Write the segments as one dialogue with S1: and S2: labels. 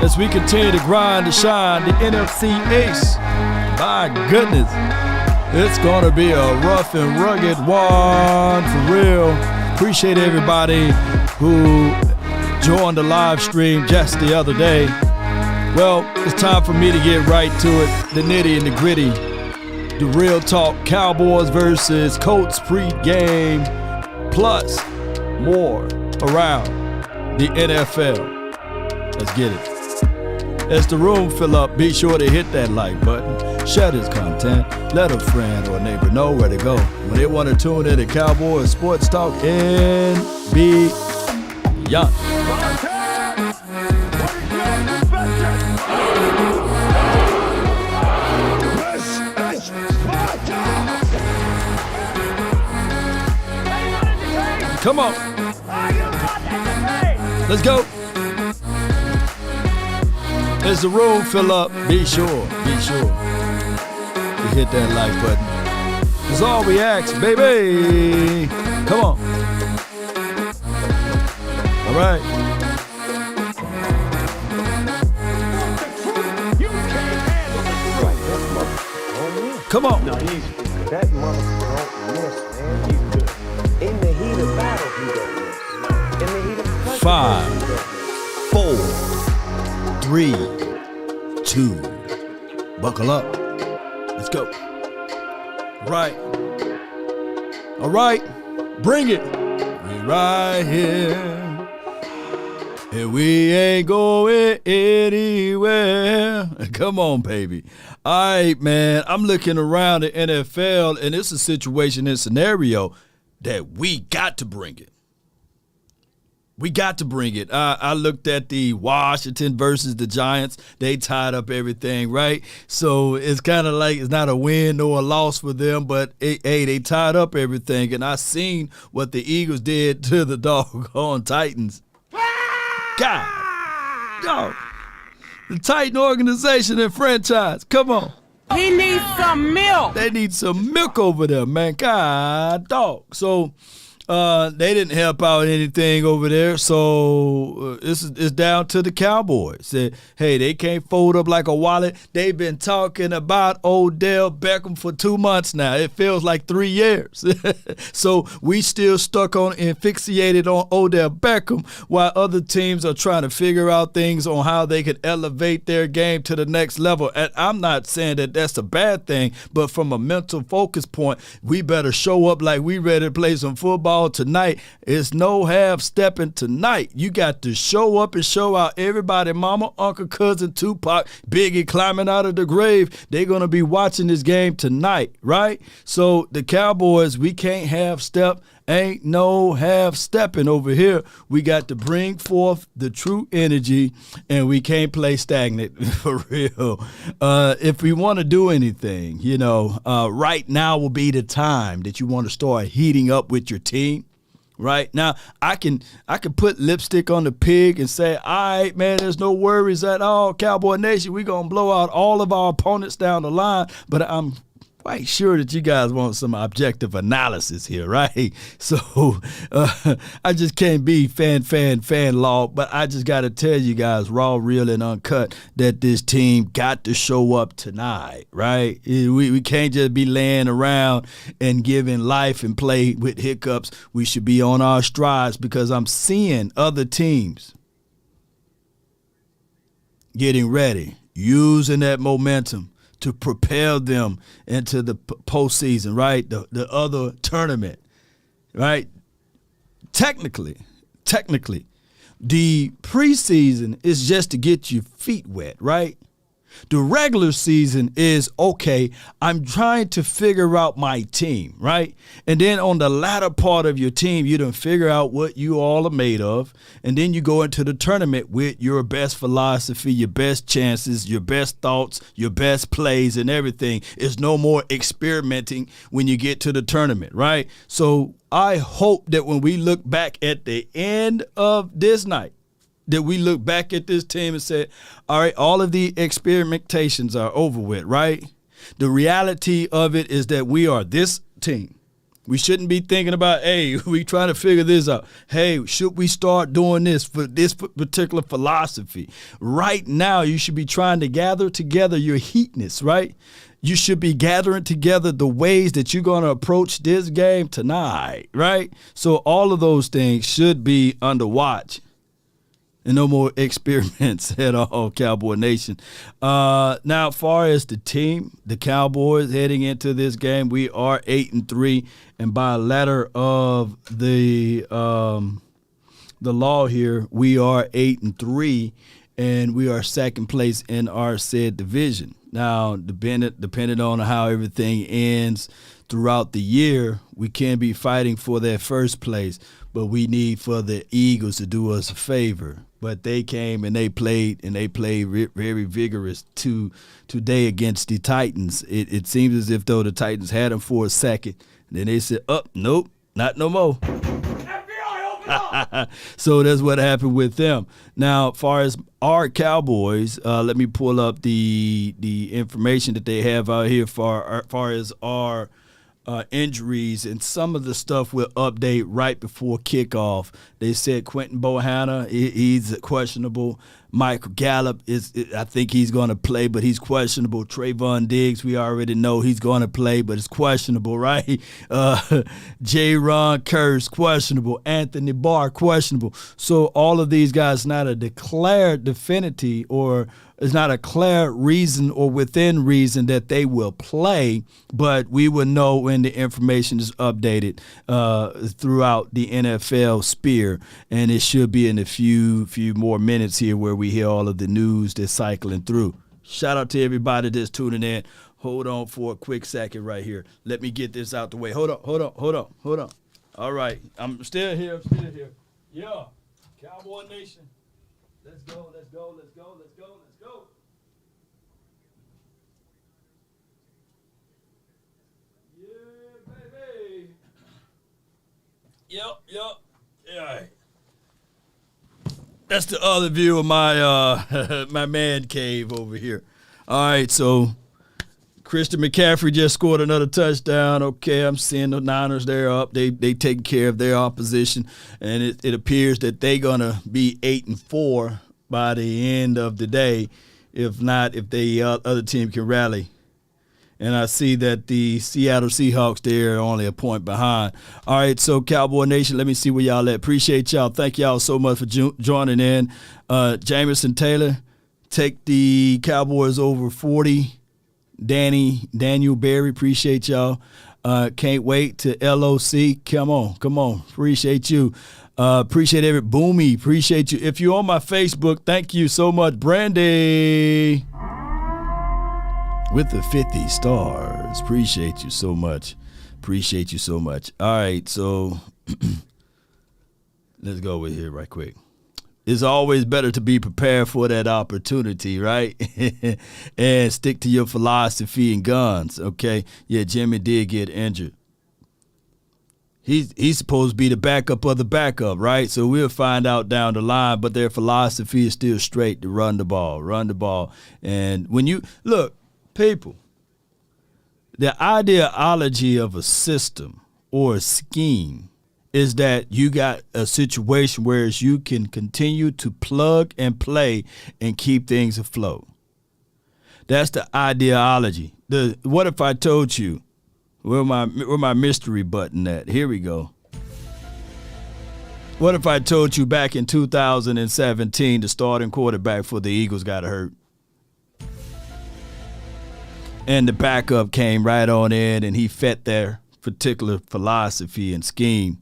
S1: as we continue to grind to shine the NFC East. My goodness, it's going to be a rough and rugged one for real. Appreciate everybody who joined the live stream just the other day. Well, it's time for me to get right to it. The nitty and the gritty. The real talk. Cowboys versus Colts pregame. Plus more around the NFL. Let's get it. As the room fill up, be sure to hit that like button. Share this content. Let a friend or a neighbor know where to go when they want to tune in to Cowboys Sports Talk and beyond. Come on. Let's go. As the room fill up, be sure to hit that like button. That's all we ask, baby. Come on. All right. Come on.
S2: No, that motherfucker don't miss, man. He's good. In the heat of battle, he don't miss. In the heat of country,
S1: 5, 4, 3, 2. Buckle up. Let's go. All right. Bring it. We right here. And we ain't going anywhere. Come on, baby. All right, man. I'm looking around the NFL, and it's a situation and scenario that we got to bring it. We got to bring it. I looked at the Washington versus the Giants. They tied up everything, right? So it's kind of like it's not a win nor a loss for them, but hey, they tied up everything. And I seen what the Eagles did to the doggone Titans. God, dog. The Titan organization and franchise. Come on.
S3: He needs some milk.
S1: They need some milk over there, man. God, dog. So they didn't help out anything over there. So it's down to the Cowboys. Said, hey, they can't fold up like a wallet. They've been talking about Odell Beckham for 2 months now. It feels like 3 years. So we still stuck on and fixated on Odell Beckham while other teams are trying to figure out things on how they can elevate their game to the next level. And I'm not saying that that's a bad thing, but from a mental focus point, we better show up like we ready to play some football tonight. It's no half-stepping tonight. You got to show up and show out. Everybody, mama, uncle, cousin, Tupac, Biggie climbing out of the grave. They're going to be watching this game tonight, right? So the Cowboys, we can't half-step. Ain't no half-stepping over here. We got to bring forth the true energy, and we can't play stagnant for real. If we want to do anything, right now will be the time that you want to start heating up with your team. Right now, I can put lipstick on the pig and say, all right, man, there's no worries at all. Cowboy Nation, we're going to blow out all of our opponents down the line, but I'm quite sure that you guys want some objective analysis here, right? So I just can't be fan law, but I just got to tell you guys, raw, real, and uncut, that this team got to show up tonight, right? We can't just be laying around and giving life and play with hiccups. We should be on our strides because I'm seeing other teams getting ready, using that momentum to propel them into the postseason, right? The other tournament, right? Technically, the preseason is just to get your feet wet, right? The regular season is, okay, I'm trying to figure out my team, right? And then on the latter part of your team, you done figure out what you all are made of. And then you go into the tournament with your best philosophy, your best chances, your best thoughts, your best plays and everything. It's no more experimenting when you get to the tournament, right? So I hope that when we look back at the end of this night, that we look back at this team and say, all right, all of the experimentations are over with, right? The reality of it is that we are this team, We shouldn't be thinking about, hey, we trying to figure this out. Hey, should we start doing this for this particular philosophy? Right now, you should be trying to gather together your heatness, right? You should be gathering together the ways that you're going to approach this game tonight, right? So all of those things should be under watch. And no more experiments at all, Cowboy Nation. Now, as far as the team, the Cowboys heading into this game, we are 8-3, and by a letter of the law here, we are 8-3, and we are second place in our said division. Now, depending on how everything ends throughout the year, we can be fighting for that first place, but we need for the Eagles to do us a favor. But they came and they played very vigorous today against the Titans. It seems as if though the Titans had them for a second. Then they said, nope, not no more. So that's what happened with them. Now, as far as our Cowboys, let me pull up the information that they have out here far as our injuries, and some of the stuff will update right before kickoff. They said Quentin Bohanna, he's questionable. Michael Gallup I think he's going to play, but he's questionable. Trayvon Diggs, we already know he's going to play, but it's questionable, right? J-Ron Curse, questionable. Anthony Barr, questionable. So all of these guys, not a declared definitive, or it's not a clear reason or within reason that they will play, but we will know when the information is updated throughout the NFL sphere, and it should be in a few more minutes here where we hear all of the news that's cycling through. Shout out to everybody that's tuning in. Hold on for a quick second right here. Let me get this out the way. Hold on. All right, I'm still here. Yeah, Cowboy Nation. Let's go. Yeah, baby. Yep. All right. That's the other view of my my man cave over here. All right, so Christian McCaffrey just scored another touchdown. Okay, I'm seeing the Niners, they're up. They taking care of their opposition, and it appears that they're going to be 8-4 by the end of the day, if not, if the other team can rally. And I see that the Seattle Seahawks, they're only a point behind. All right, so Cowboy Nation, let me see where y'all at. Appreciate y'all. Thank y'all so much for joining in. Jamison Taylor, take the Cowboys over 40. Daniel Berry, appreciate y'all. Can't wait to LOC. Come on. Appreciate you. Appreciate every Boomy. Appreciate you. If you're on my Facebook, thank you so much. Brandy with the 50 stars. Appreciate you so much. All right, so let's go over here right quick. It's always better to be prepared for that opportunity, right? And stick to your philosophy and guns, okay? Yeah, Jimmy did get injured. He's supposed to be the backup of the backup, right? So we'll find out down the line, but their philosophy is still straight to run the ball. And when you – look, people, the ideology of a system or a scheme is that you got a situation where you can continue to plug and play and keep things afloat. That's the ideology. What if I told you, where my mystery button at? Here we go. What if I told you back in 2017 the starting quarterback for the Eagles got hurt? And the backup came right on in and he fit their particular philosophy and scheme.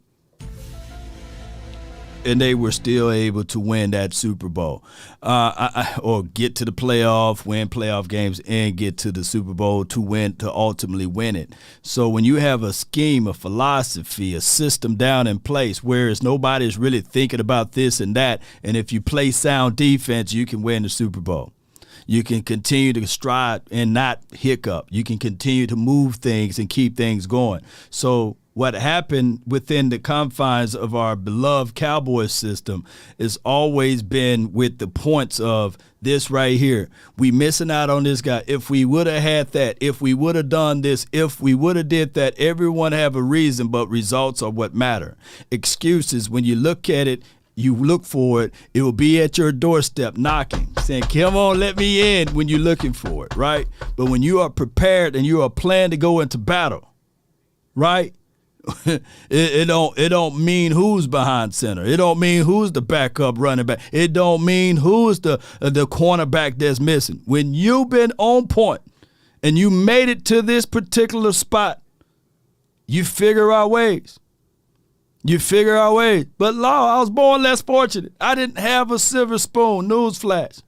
S1: And they were still able to win that Super Bowl, or get to the playoff, win playoff games, and get to the Super Bowl to ultimately win it. So when you have a scheme, a philosophy, a system down in place, whereas nobody's really thinking about this and that, and if you play sound defense, you can win the Super Bowl. You can continue to stride and not hiccup. You can continue to move things and keep things going. So what happened within the confines of our beloved Cowboys system has always been with the points of this right here. We missing out on this guy. If we would have had that, if we would have done this, if we would have did that, everyone have a reason, but results are what matter. Excuses, when you look at it, you look for it, it will be at your doorstep knocking, saying, come on, let me in when you're looking for it, right? But when you are prepared and you are planned to go into battle, right? it don't mean who's behind center. It don't mean who's the backup running back. It don't mean who's the cornerback that's missing. When you've been on point and you made it to this particular spot, you figure out ways. You figure out ways. But Law, I was born less fortunate. I didn't have a silver spoon. Newsflash.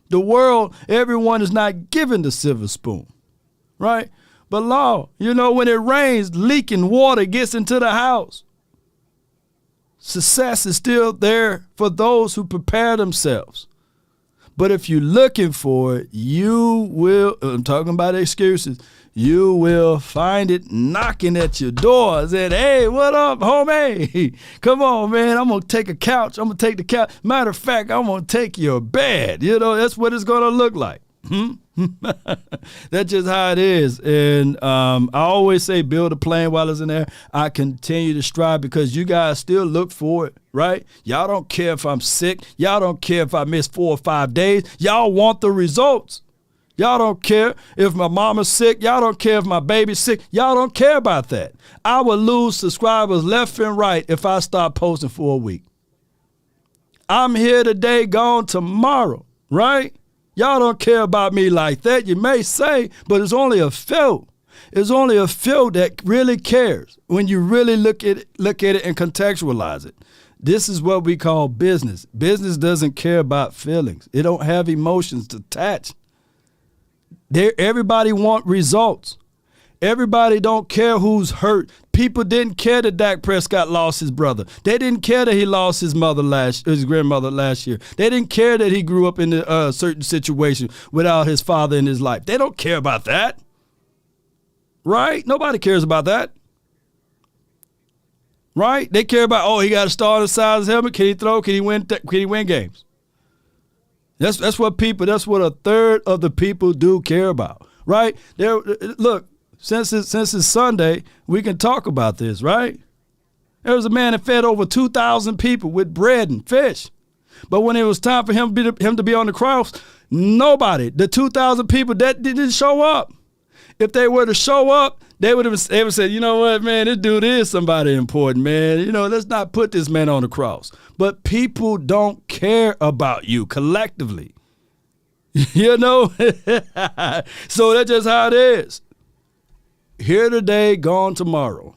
S1: The world, everyone is not given the silver spoon, right? But Law, you know, when it rains, leaking water gets into the house. Success is still there for those who prepare themselves. But if you're looking for it, you will, I'm talking about excuses, you will find it knocking at your door saying, hey, what up, homie? Come on, man, I'm going to take a couch. I'm going to take the couch. Matter of fact, I'm going to take your bed. You know, that's what it's going to look like. That's just how it is. And I always say build a plane while it's in there. I continue to strive because you guys still look for it, right? Y'all don't care if I'm sick. Y'all don't care if I miss 4 or 5 days. Y'all want the results. Y'all don't care if my mama's sick. Y'all don't care if my baby's sick. Y'all don't care about that. I would lose subscribers left and right if I stop posting for a week. I'm here today, gone tomorrow, right? Y'all don't care about me like that. You may say, but it's only a few. It's only a few that really cares when you really look at it and contextualize it. This is what we call business. Business doesn't care about feelings. It don't have emotions attached. Everybody want results. Everybody don't care who's hurt. People didn't care that Dak Prescott lost his brother. They didn't care that he lost his grandmother last year. They didn't care that he grew up in a certain situation without his father in his life. They don't care about that. Right? Nobody cares about that. Right? They care about, oh, he got a star on the side of his helmet. Can he throw? Can he win games? That's what a third of the people do care about. Right? Look. Since it's Sunday, we can talk about this, right? There was a man that fed over 2,000 people with bread and fish. But when it was time for him to be on the cross, nobody, the 2,000 people, that didn't show up. If they were to show up, they would have said, you know what, man, this dude is somebody important, man. You know, let's not put this man on the cross. But people don't care about you collectively. You know? So that's just how it is. Here today, gone tomorrow.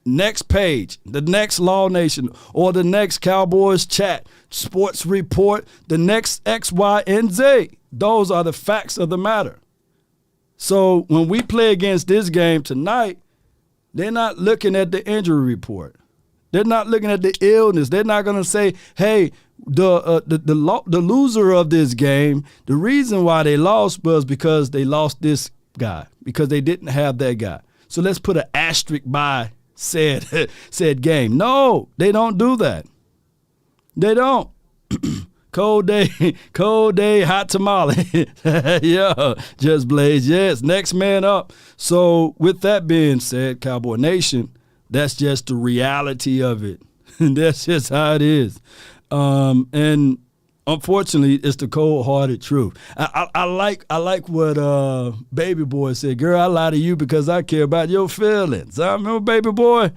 S1: Next page, the next Law Nation, or the next Cowboys chat, sports report, the next X, Y, and Z. Those are the facts of the matter. So when we play against this game tonight, they're not looking at the injury report. They're not looking at the illness. They're not going to say, hey, the loser of this game, the reason why they lost was because they lost this guy, because they didn't have that guy. So let's put an asterisk by said game. No, they don't do that. They don't. Cold day, hot tamale. Yeah, just Blaze. Yes, next man up. So with that being said, Cowboy Nation, that's just the reality of it. That's just how it is. And unfortunately, it's the cold-hearted truth. I like what Baby Boy said. Girl, I lie to you because I care about your feelings. I remember Baby Boy.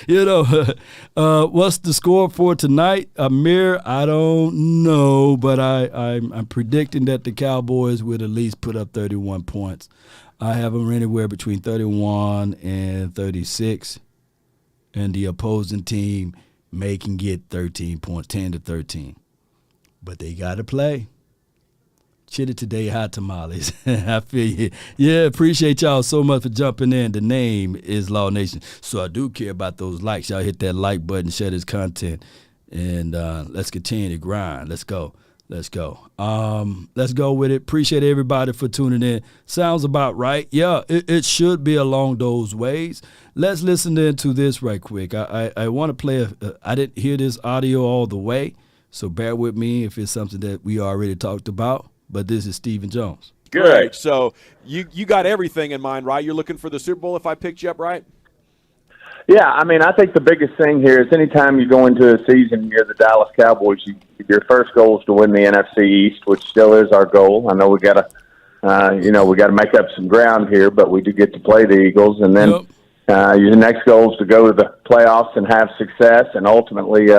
S1: You know, what's the score for tonight? Amir, I don't know, but I'm predicting that the Cowboys would at least put up 31 points. I have them anywhere between 31 and 36, and the opposing team may can get 13 points, 10 to 13. But they got to play. Chitty today, hot tamales. I feel you. Yeah, appreciate y'all so much for jumping in. The name is Law Nation. So I do care about those likes. Y'all hit that like button, share this content, and let's continue to grind. Let's go. Let's go. Let's go with it. Appreciate everybody for tuning in. Sounds about right. Yeah, it should be along those ways. Let's listen into this right quick. I want to play I didn't hear this audio all the way, so bear with me if it's something that we already talked about. But this is Stephen Jones.
S4: Good. So you got everything in mind, right? You're looking for the Super Bowl if I picked you up right?
S5: Yeah, I mean, I think the biggest thing here is anytime you go into a season, you're the Dallas Cowboys, your first goal is to win the NFC East, which still is our goal. I know we got to make up some ground here, but we do get to play the Eagles. And then your next goal is to go to the playoffs and have success and ultimately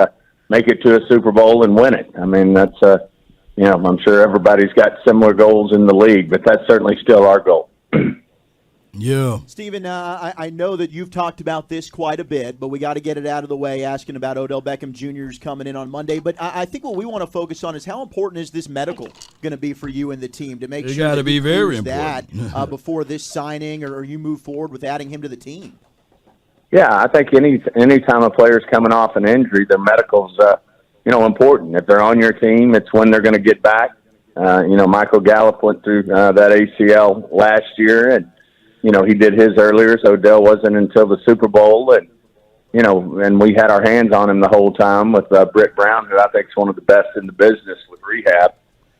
S5: make it to a Super Bowl and win it. I mean, that's, I'm sure everybody's got similar goals in the league, but that's certainly still our goal.
S1: Yeah.
S6: Stephen, I know that you've talked about this quite a bit, but we got to get it out of the way, asking about Odell Beckham Jr.'s coming in on Monday. But I think what we want to focus on is how important is this medical going to be for you and the team to make sure that you
S1: very
S6: use that before this signing or you move forward with adding him to the team?
S5: Yeah, I think any time a player's coming off an injury, their medical's important. If they're on your team, it's when they're going to get back. Michael Gallup went through that ACL last year, and he did his earlier, so Odell wasn't until the Super Bowl, and we had our hands on him the whole time with Britt Brown, who I think is one of the best in the business with rehab,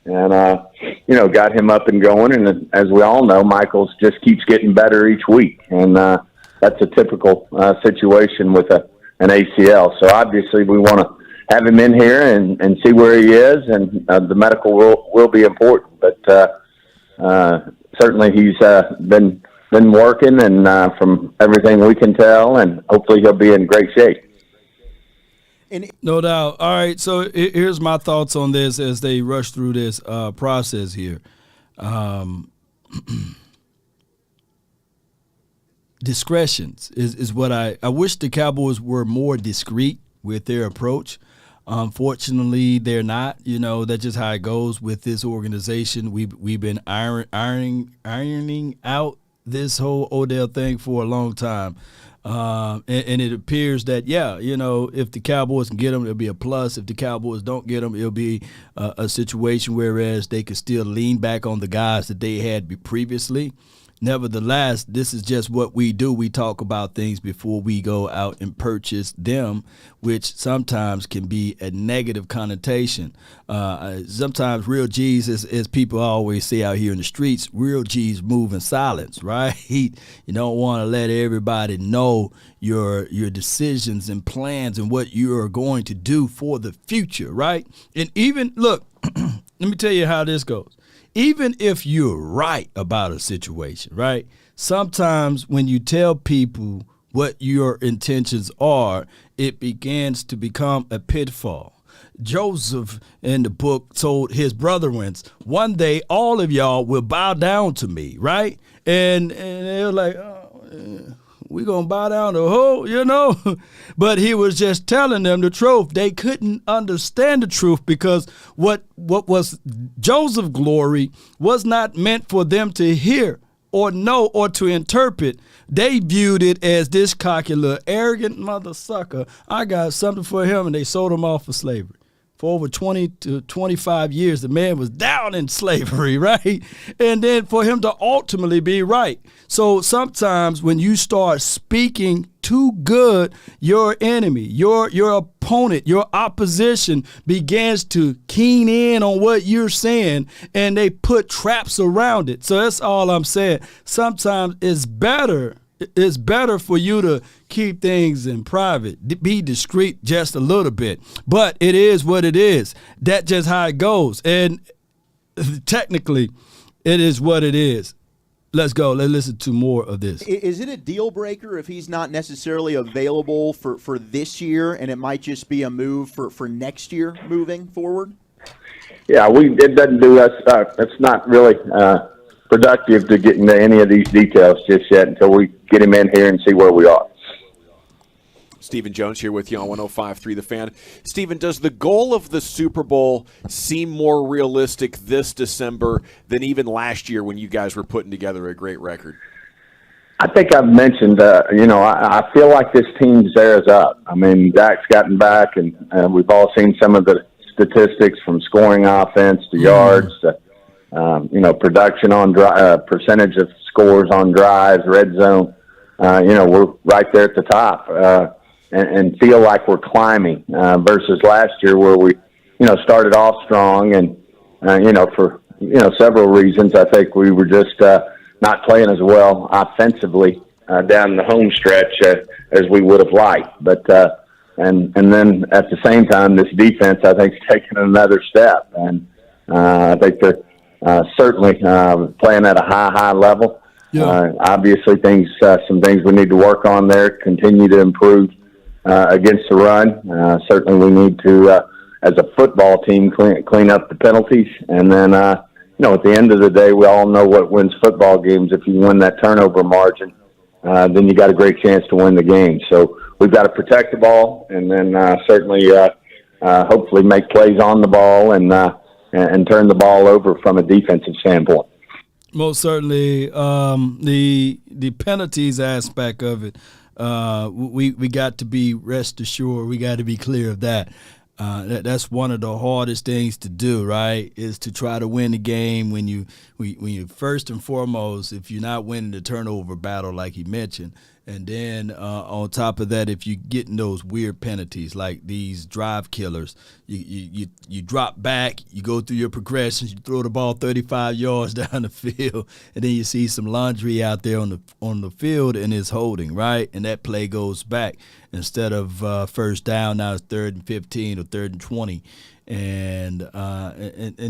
S5: and got him up and going. And as we all know, Michael's just keeps getting better each week, and that's a typical situation with an ACL. So obviously, we want to have him in here and see where he is, and the medical will be important, but certainly he's been working, and from everything we can tell, and hopefully he'll be in great shape.
S1: No doubt. All right, so here's my thoughts on this as they rush through this process here. Discretions is what I wish the Cowboys were more discreet with their approach. Unfortunately, they're not. That's just how it goes with this organization. We've been ironing out this whole Odell thing for a long time. And it appears that, if the Cowboys can get him, it'll be a plus. If the Cowboys don't get him, it'll be a situation whereas they could still lean back on the guys that they had previously. Nevertheless, this is just what we do. We talk about things before we go out and purchase them, which sometimes can be a negative connotation. Sometimes real G's, as people always say out here in the streets, real G's move in silence, right? You don't want to let everybody know your decisions and plans and what you are going to do for the future, right? And even, look, let me tell you how this goes. Even if you're right about a situation, right? Sometimes when you tell people what your intentions are, it begins to become a pitfall. Joseph in the book told his brethren, one day all of y'all will bow down to me, right? And they were like, we gonna bow down to who, But he was just telling them the truth. They couldn't understand the truth because what was Joseph's glory was not meant for them to hear or know or to interpret. They viewed it as this cocky little arrogant mother sucker. I got something for him, and they sold him off for slavery. For over 20 to 25 years, the man was down in slavery, right? And then for him to ultimately be right. So sometimes when you start speaking too good, your enemy, your opponent, your opposition begins to keen in on what you're saying, and they put traps around it. So that's all I'm saying. Sometimes it's better for you to keep things in private, be discreet just a little bit. But it is what it is. That's just how it goes. And technically, it is what it is. Let's go. Let's listen to more of this.
S6: Is it a deal breaker if he's not necessarily available for this year, and it might just be a move for next year moving forward?
S5: Yeah, it doesn't do us. It's not really productive to get into any of these details just yet until we get him in here and see where we are.
S4: Stephen Jones here with you on 105.3 The Fan. Stephen, does the goal of the Super Bowl seem more realistic this December than even last year when you guys were putting together a great record?
S5: I think I've mentioned, I feel like this team's theirs up. I mean, Dak's gotten back, and we've all seen some of the statistics from scoring offense to yards to, production on percentage of scores on drives, red zone. We're right there at the top and feel like we're climbing versus last year where we, started off strong and, for, several reasons. I think we were just not playing as well offensively down the home stretch as we would have liked. But and then at the same time, this defense, I think, is taking another step. And I think they're certainly playing at a high level. Yeah. Obviously, some things we need to work on there, continue to improve against the run. Certainly, we need to, as a football team, clean up the penalties. And then, at the end of the day, we all know what wins football games. If you win that turnover margin, then you got a great chance to win the game. So we've got to protect the ball, and then certainly, hopefully, make plays on the ball and turn the ball over from a defensive standpoint.
S1: Most certainly, the penalties aspect of it, we got to be rest assured. We got to be clear of that. That's one of the hardest things to do, right? Is to try to win the game when you first and foremost, if you're not winning the turnover battle like you mentioned, and then on top of that, if you're getting those weird penalties like these drive killers, you drop back, you go through your progressions, you throw the ball 35 yards down the field, and then you see some laundry out there on the field and it's holding, right? And that play goes back. Instead of first down, now it's 3rd and 15 or 3rd and 20, and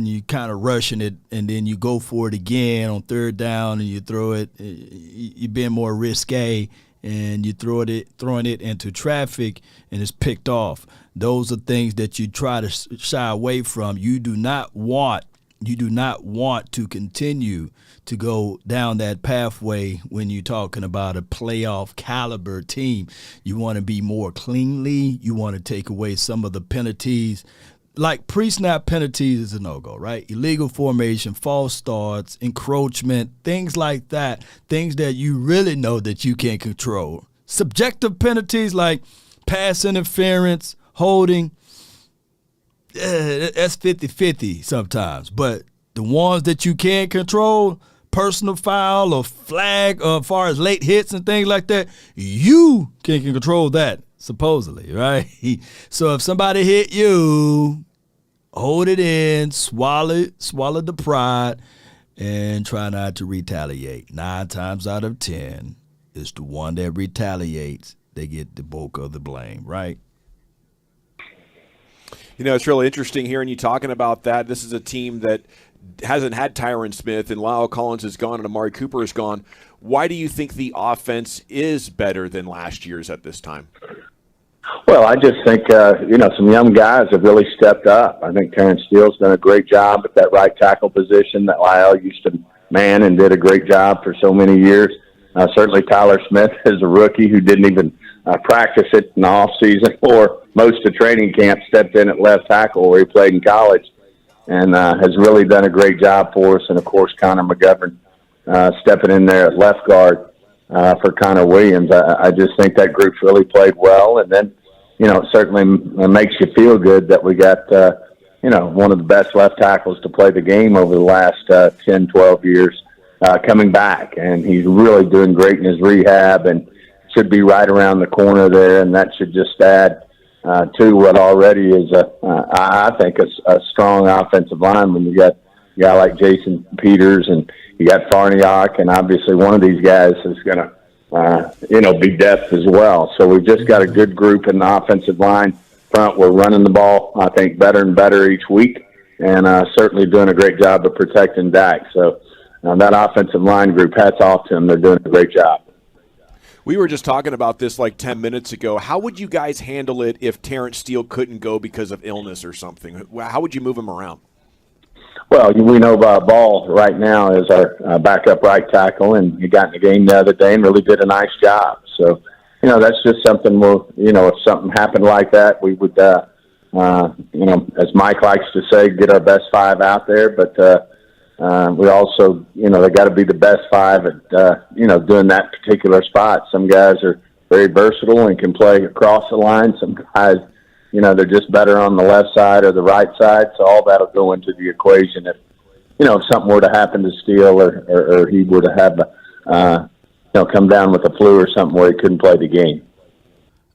S1: you kind of rushing it, and then you go for it again on 3rd down, and you throw it. You're being more risque, and you throwing it into traffic, and it's picked off. Those are things that you try to shy away from. You do not want to continue to go down that pathway when you're talking about a playoff caliber team. You want to be more cleanly. You want to take away some of the penalties. Like pre-snap penalties is a no-go, right? Illegal formation, false starts, encroachment, things like that, things that you really know that you can't control. Subjective penalties like pass interference, holding, that's 50-50 sometimes. But the ones that you can't control, personal foul or flag, as far as late hits and things like that, you can control that, supposedly, right? So if somebody hit you, hold it in, swallow the pride, and try not to retaliate. 9 times out of 10, it's the one that retaliates. They get the bulk of the blame, right?
S4: It's really interesting hearing you talking about that. This is a team that hasn't had Tyron Smith, and Lyle Collins is gone, and Amari Cooper is gone. Why do you think the offense is better than last year's at this time?
S5: Well, I just think, some young guys have really stepped up. I think Terrence Steele's done a great job at that right tackle position that Lyle used to man and did a great job for so many years. Certainly Tyler Smith is a rookie who didn't even practice it in the offseason or most of training camp, stepped in at left tackle where he played in college and has really done a great job for us. And, of course, Connor McGovern stepping in there at left guard for Connor Williams. I just think that group's really played well. And then, it certainly makes you feel good that we got, one of the best left tackles to play the game over the last 10, 12 years coming back. And he's really doing great in his rehab and should be right around the corner there. And that should just add to what already is, I think, a strong offensive line when you got a guy like Jason Peters and you got Farniok, and obviously one of these guys is going to, be depth as well. So we've just got a good group in the offensive line front. We're running the ball, I think, better and better each week, and certainly doing a great job of protecting Dak. So that offensive line group, hats off to them. They're doing a great job.
S4: We were just talking about this like 10 minutes ago. How would you guys handle it if Terrence Steele couldn't go because of illness or something? How would you move him around?
S5: Well, we know Ball right now is our backup right tackle, and he got in the game the other day and really did a nice job. So, that's just something if something happened like that, we would, as Mike likes to say, get our best 5 out there. But we also, they got to be the best 5 at, doing that particular spot. Some guys are very versatile and can play across the line. Some guys, they're just better on the left side or the right side. So all that'll go into the equation if something were to happen to Steele or he were to have, come down with a flu or something where he couldn't play the game.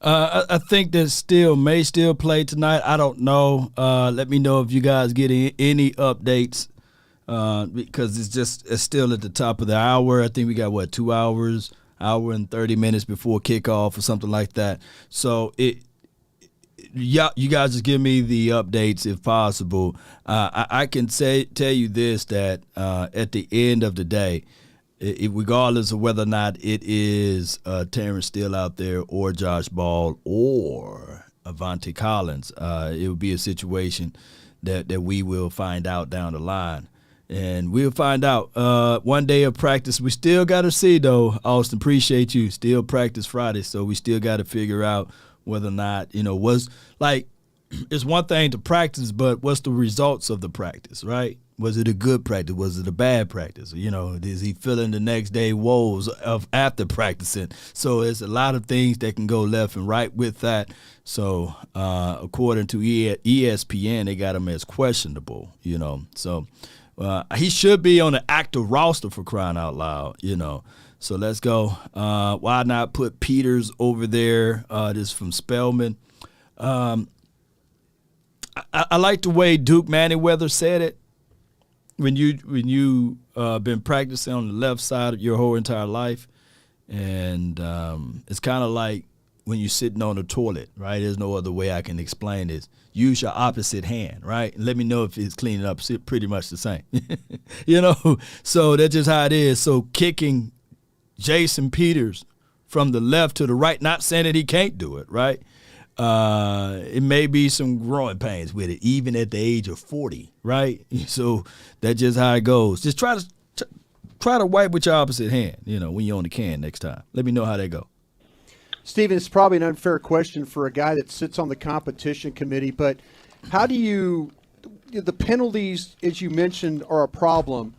S1: I think that Steele may still play tonight. I don't know. Let me know if you guys get any updates because it's still at the top of the hour. I think we got, 2 hours, hour and 30 minutes before kickoff or something like that. So you guys just give me the updates if possible. I can tell you this, that at the end of the day, regardless of whether or not it is Terrence Steele out there or Josh Ball or Avante Collins, it will be a situation that we will find out down the line. And we'll find out one day of practice. We still got to see, though, Austin, appreciate you. Still practice Friday, so we still got to figure out whether or not, was like it's one thing to practice, but what's the results of the practice, right? Was it a good practice? Was it a bad practice? Is he feeling the next day woes of after practicing? So there's a lot of things that can go left and right with that. So according to ESPN, they got him as questionable, So he should be on the active roster for crying out loud, So let's go. Why not put Peters over there? This is from Spellman. I like the way Duke Manyweather said it. When you been practicing on the left side of your whole entire life, and it's kind of like when you're sitting on the toilet, right? There's no other way I can explain this. Use your opposite hand, right? Let me know if it's cleaning up. It's pretty much the same, So that's just how it is. So kicking Jason Peters from the left to the right, not saying that he can't do it, right? It may be some growing pains with it, even at the age of 40, right? So that's just how it goes. Just try to wipe with your opposite hand, when you're on the can next time. Let me know how that go.
S7: Steven, it's probably an unfair question for a guy that sits on the competition committee, but how do the penalties, as you mentioned, are a problem,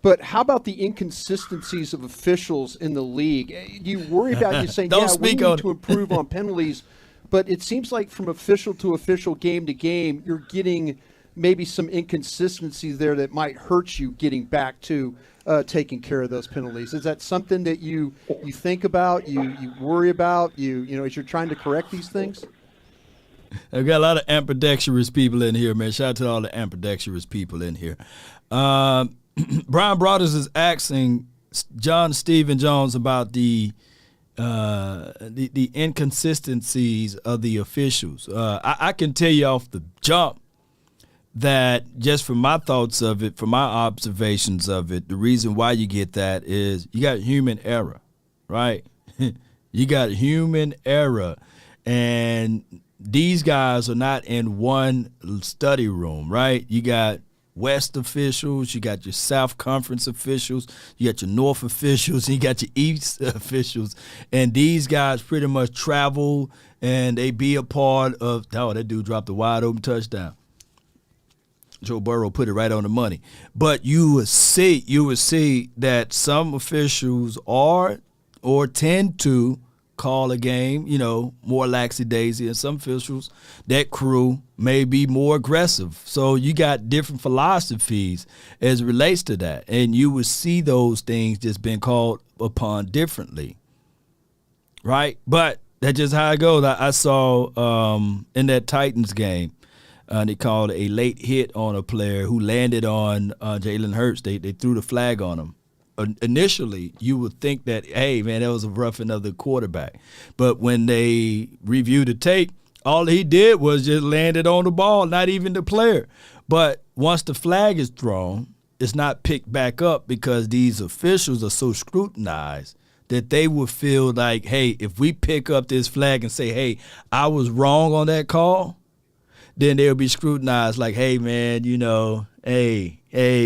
S7: but how about the inconsistencies of officials in the league? Do you worry about you saying, we need to improve on penalties? But it seems like from official to official, game to game, you're getting maybe some inconsistencies there that might hurt you getting back to taking care of those penalties. Is that something that you think about, you worry about, as you're trying to correct these things?
S1: I've got a lot of ambidextrous people in here, man. Shout out to all the ambidextrous people in here. Brian Brothers is asking John Stephen Jones about the inconsistencies of the officials. I can tell you off the jump that just from my thoughts of it, from my observations of it, the reason why you get that is you got human error, right? You got human error. And these guys are not in one study room, right? You got West officials, you got your South Conference officials, you got your North officials, and you got your East officials, and these guys pretty much travel and they be a part of. Oh, that dude dropped a wide open touchdown. Joe Burrow put it right on the money. But you would see that some officials are or tend to call a game, more lackadaisy, and some officials, that crew may be more aggressive. So you got different philosophies as it relates to that, and you would see those things just being called upon differently, right? But that's just how it goes. I saw in that Titans game, they called a late hit on a player who landed on Jalen Hurts. They threw the flag on him. Initially, you would think that, hey, man, that was a roughing of the quarterback. But when they reviewed the tape, all he did was just landed on the ball, not even the player. But once the flag is thrown, it's not picked back up because these officials are so scrutinized that they would feel like, hey, if we pick up this flag and say, hey, I was wrong on that call, then they'll be scrutinized like, hey, man, hey,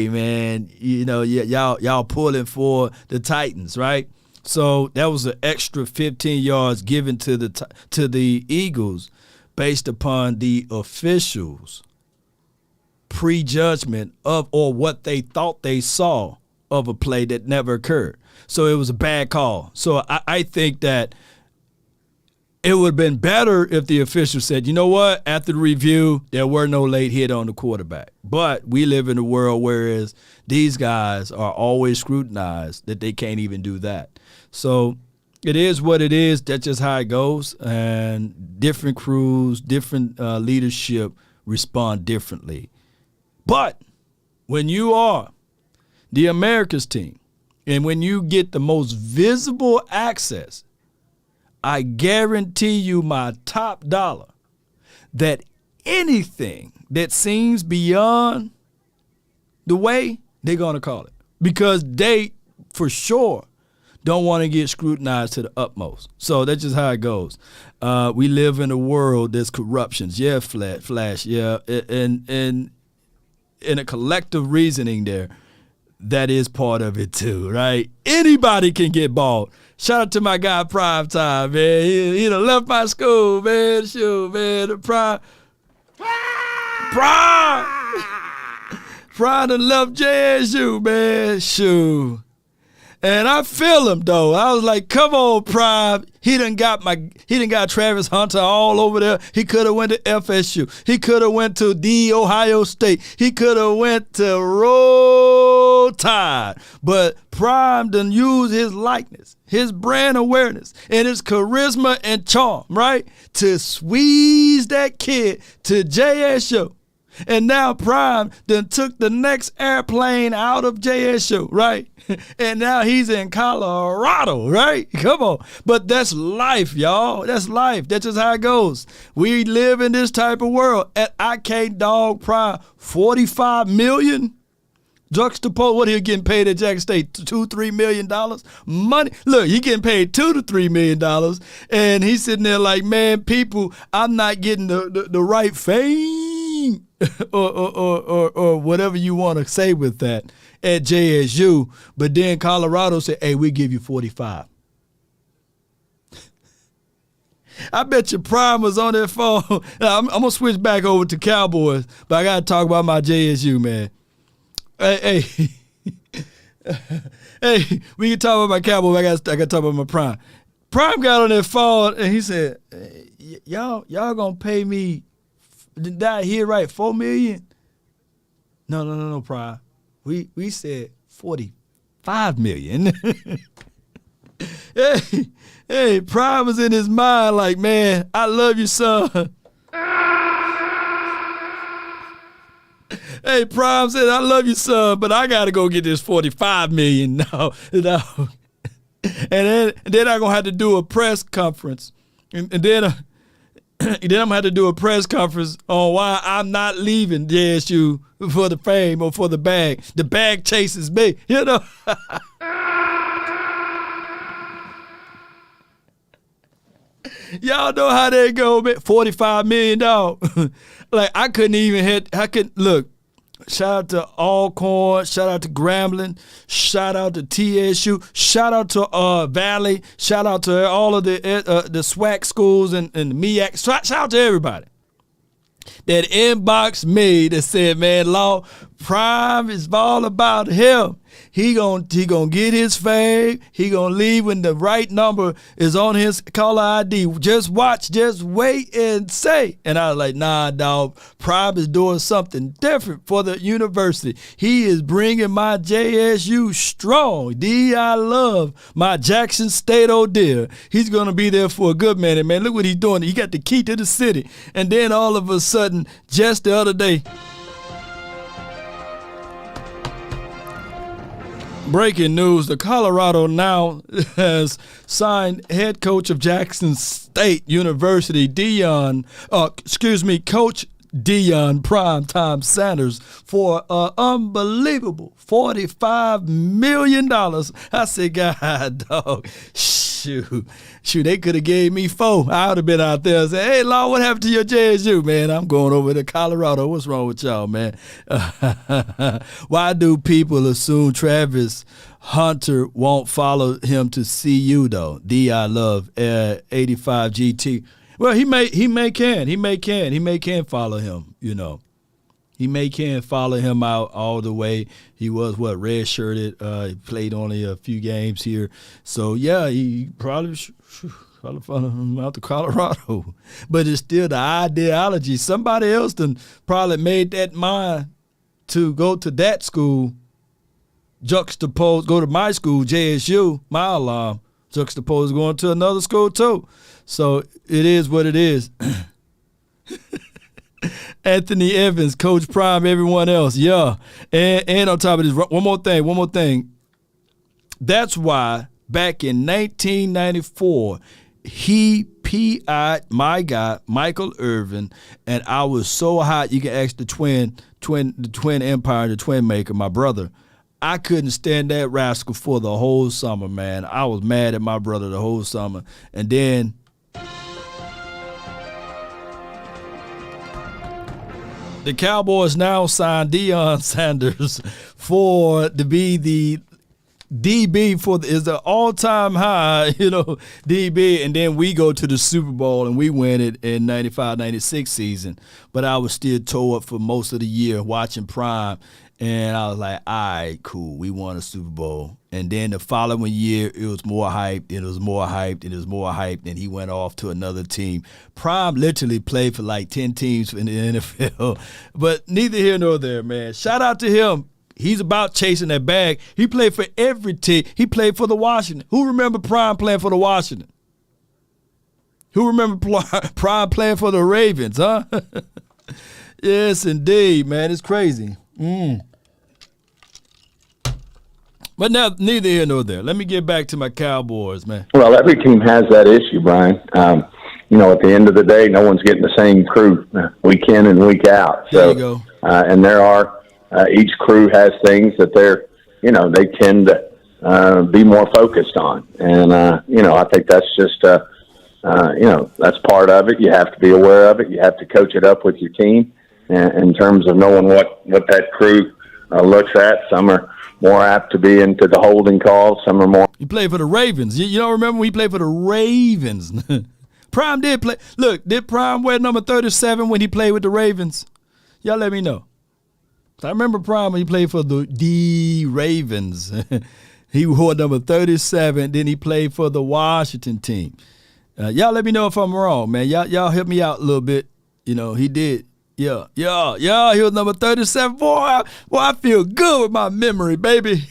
S1: man, y'all pulling for the Titans, right? So that was an extra 15 yards given to the Eagles based upon the officials' prejudgment of or what they thought they saw of a play that never occurred. So it was a bad call. So I think that it would have been better if the official said, you know what, after the review, there were no late hit on the quarterback. But we live in a world whereas these guys are always scrutinized that they can't even do that. So it is what it is. That's just how it goes. And different crews, different leadership respond differently. But when you are the America's team and when you get the most visible access, I guarantee you my top dollar that anything that seems beyond the way, they're going to call it. Because they, for sure, don't want to get scrutinized to the utmost. So that's just how it goes. We live in a world that's corruptions. Yeah, flash, yeah. And in a collective reasoning there, that is part of it too, right? Anybody can get bald. Shout out to my guy Prime Time, man. He done left my school, man. Shoot, man. The Prime done left JSU, man. Shoot. And I feel him though. I was like, come on, Prime. He done got Travis Hunter all over there. He could have went to FSU. He could have went to the Ohio State. He could have went to Roll Tide. But Prime done used his likeness, his brand awareness, and his charisma and charm, right, to squeeze that kid to JSU. And now Prime done took the next airplane out of JSU, right? And now he's in Colorado, right? Come on. But that's life, y'all. That's life. That's just how it goes. We live in this type of world. And I can't dog Prime $45 million. Juxtapose what he getting paid at Jackson State, $2-3 million money. Look, he getting paid $2 to $3 million, and he's sitting there like, man, people, I'm not getting the right fame or whatever you want to say with that at JSU. But then Colorado said, hey, we give you 45. I bet your Prime was on that phone. I'm gonna switch back over to Cowboys, but I gotta talk about my JSU, man. Hey, hey, we can talk about my Cowboy. I got to talk about my Prime. Prime got on that phone and he said, "Y'all gonna pay me? Did I hear right? $4 million? No, Prime. We said $45 million." Hey, Prime was in his mind like, man, I love you, son. Hey, Prime said, I love you, son, but I got to go get this $45 million now. And then I'm going to have to do a press conference. And then I'm going to have to do a press conference on why I'm not leaving JSU for the fame or for the bag. The bag chases me, you know. Y'all know how they go, man. $45 million. Like, I couldn't even look. Shout out to Alcorn, shout out to Grambling, shout out to TSU, shout out to Valley, shout out to all of the SWAC schools and the MEAC. Shout out to everybody that inbox me that said, man, Law, Prime is all about him. He gonna get his fame. He gonna leave when the right number is on his caller ID. Just watch, just wait and say. And I was like, nah, dog. Prime is doing something different for the university. He is bringing my JSU strong. I love my Jackson State O'Dear. He's gonna be there for a good minute, man. Look what he's doing. He got the key to the city. And then all of a sudden, just the other day, breaking news, the Colorado now has signed head coach of Jackson State University, Coach Deion Primetime Sanders for an unbelievable $45 million. I said, God, dog, shoot, they could have gave me $4. I would have been out there and said, hey, Law, what happened to your JSU, man? I'm going over to Colorado. What's wrong with y'all, man? Why do people assume Travis Hunter won't follow him to CU, though? I love 85 GT. Well, he may can follow him, you know. He can follow him out all the way. He was, red-shirted. He played only a few games here. So, yeah, he probably out to Colorado. But it's still the ideology. Somebody else done probably made that mind to go to that school, juxtapose, go to my school, JSU, my alum, juxtapose going to another school too. So it is what it is. Anthony Evans, Coach Prime, everyone else. Yeah. And on top of this, one more thing. That's why back in 1994, he PI'd my guy, Michael Irvin, and I was so hot. You can ask the twin empire, the twin maker, my brother. I couldn't stand that rascal for the whole summer, man. I was mad at my brother the whole summer. And then the Cowboys now signed Deion Sanders to be the DB is the all-time high, DB, and then we go to the Super Bowl and we win it in 95-96 season. But I was still tore up for most of the year watching Prime, and I was like, all right, cool, we won a Super Bowl. And then the following year, it was more hyped, and it was more hyped, and it was more hyped, and he went off to another team. Prime literally played for like 10 teams in the NFL, but neither here nor there, man. Shout out to him. He's about chasing that bag. He played for every team. He played for the Washington. Who remember Prime playing for the Washington? Who remember Prime playing for the Ravens, huh? Yes, indeed, man. It's crazy. But now, neither here nor there. Let me get back to my Cowboys, man.
S5: Well, every team has that issue, Brian. At the end of the day, no one's getting the same crew week in and week out. So,
S1: there you go.
S5: And there are each crew has things that they tend to be more focused on. And, I think that's just, that's part of it. You have to be aware of it. You have to coach it up with your team in terms of knowing what that crew looks at. Some are more apt to be into the holding calls. Some are more.
S1: He played for the Ravens. You don't remember when he played for the Ravens? Prime did play. Look, did Prime wear number 37 when he played with the Ravens? Y'all let me know. I remember Prime when he played for the Ravens. He wore number 37. Then he played for the Washington team. Y'all let me know if I'm wrong, man. Y'all help me out a little bit. He did. Yeah. He was number 37. Boy, I feel good with my memory, baby.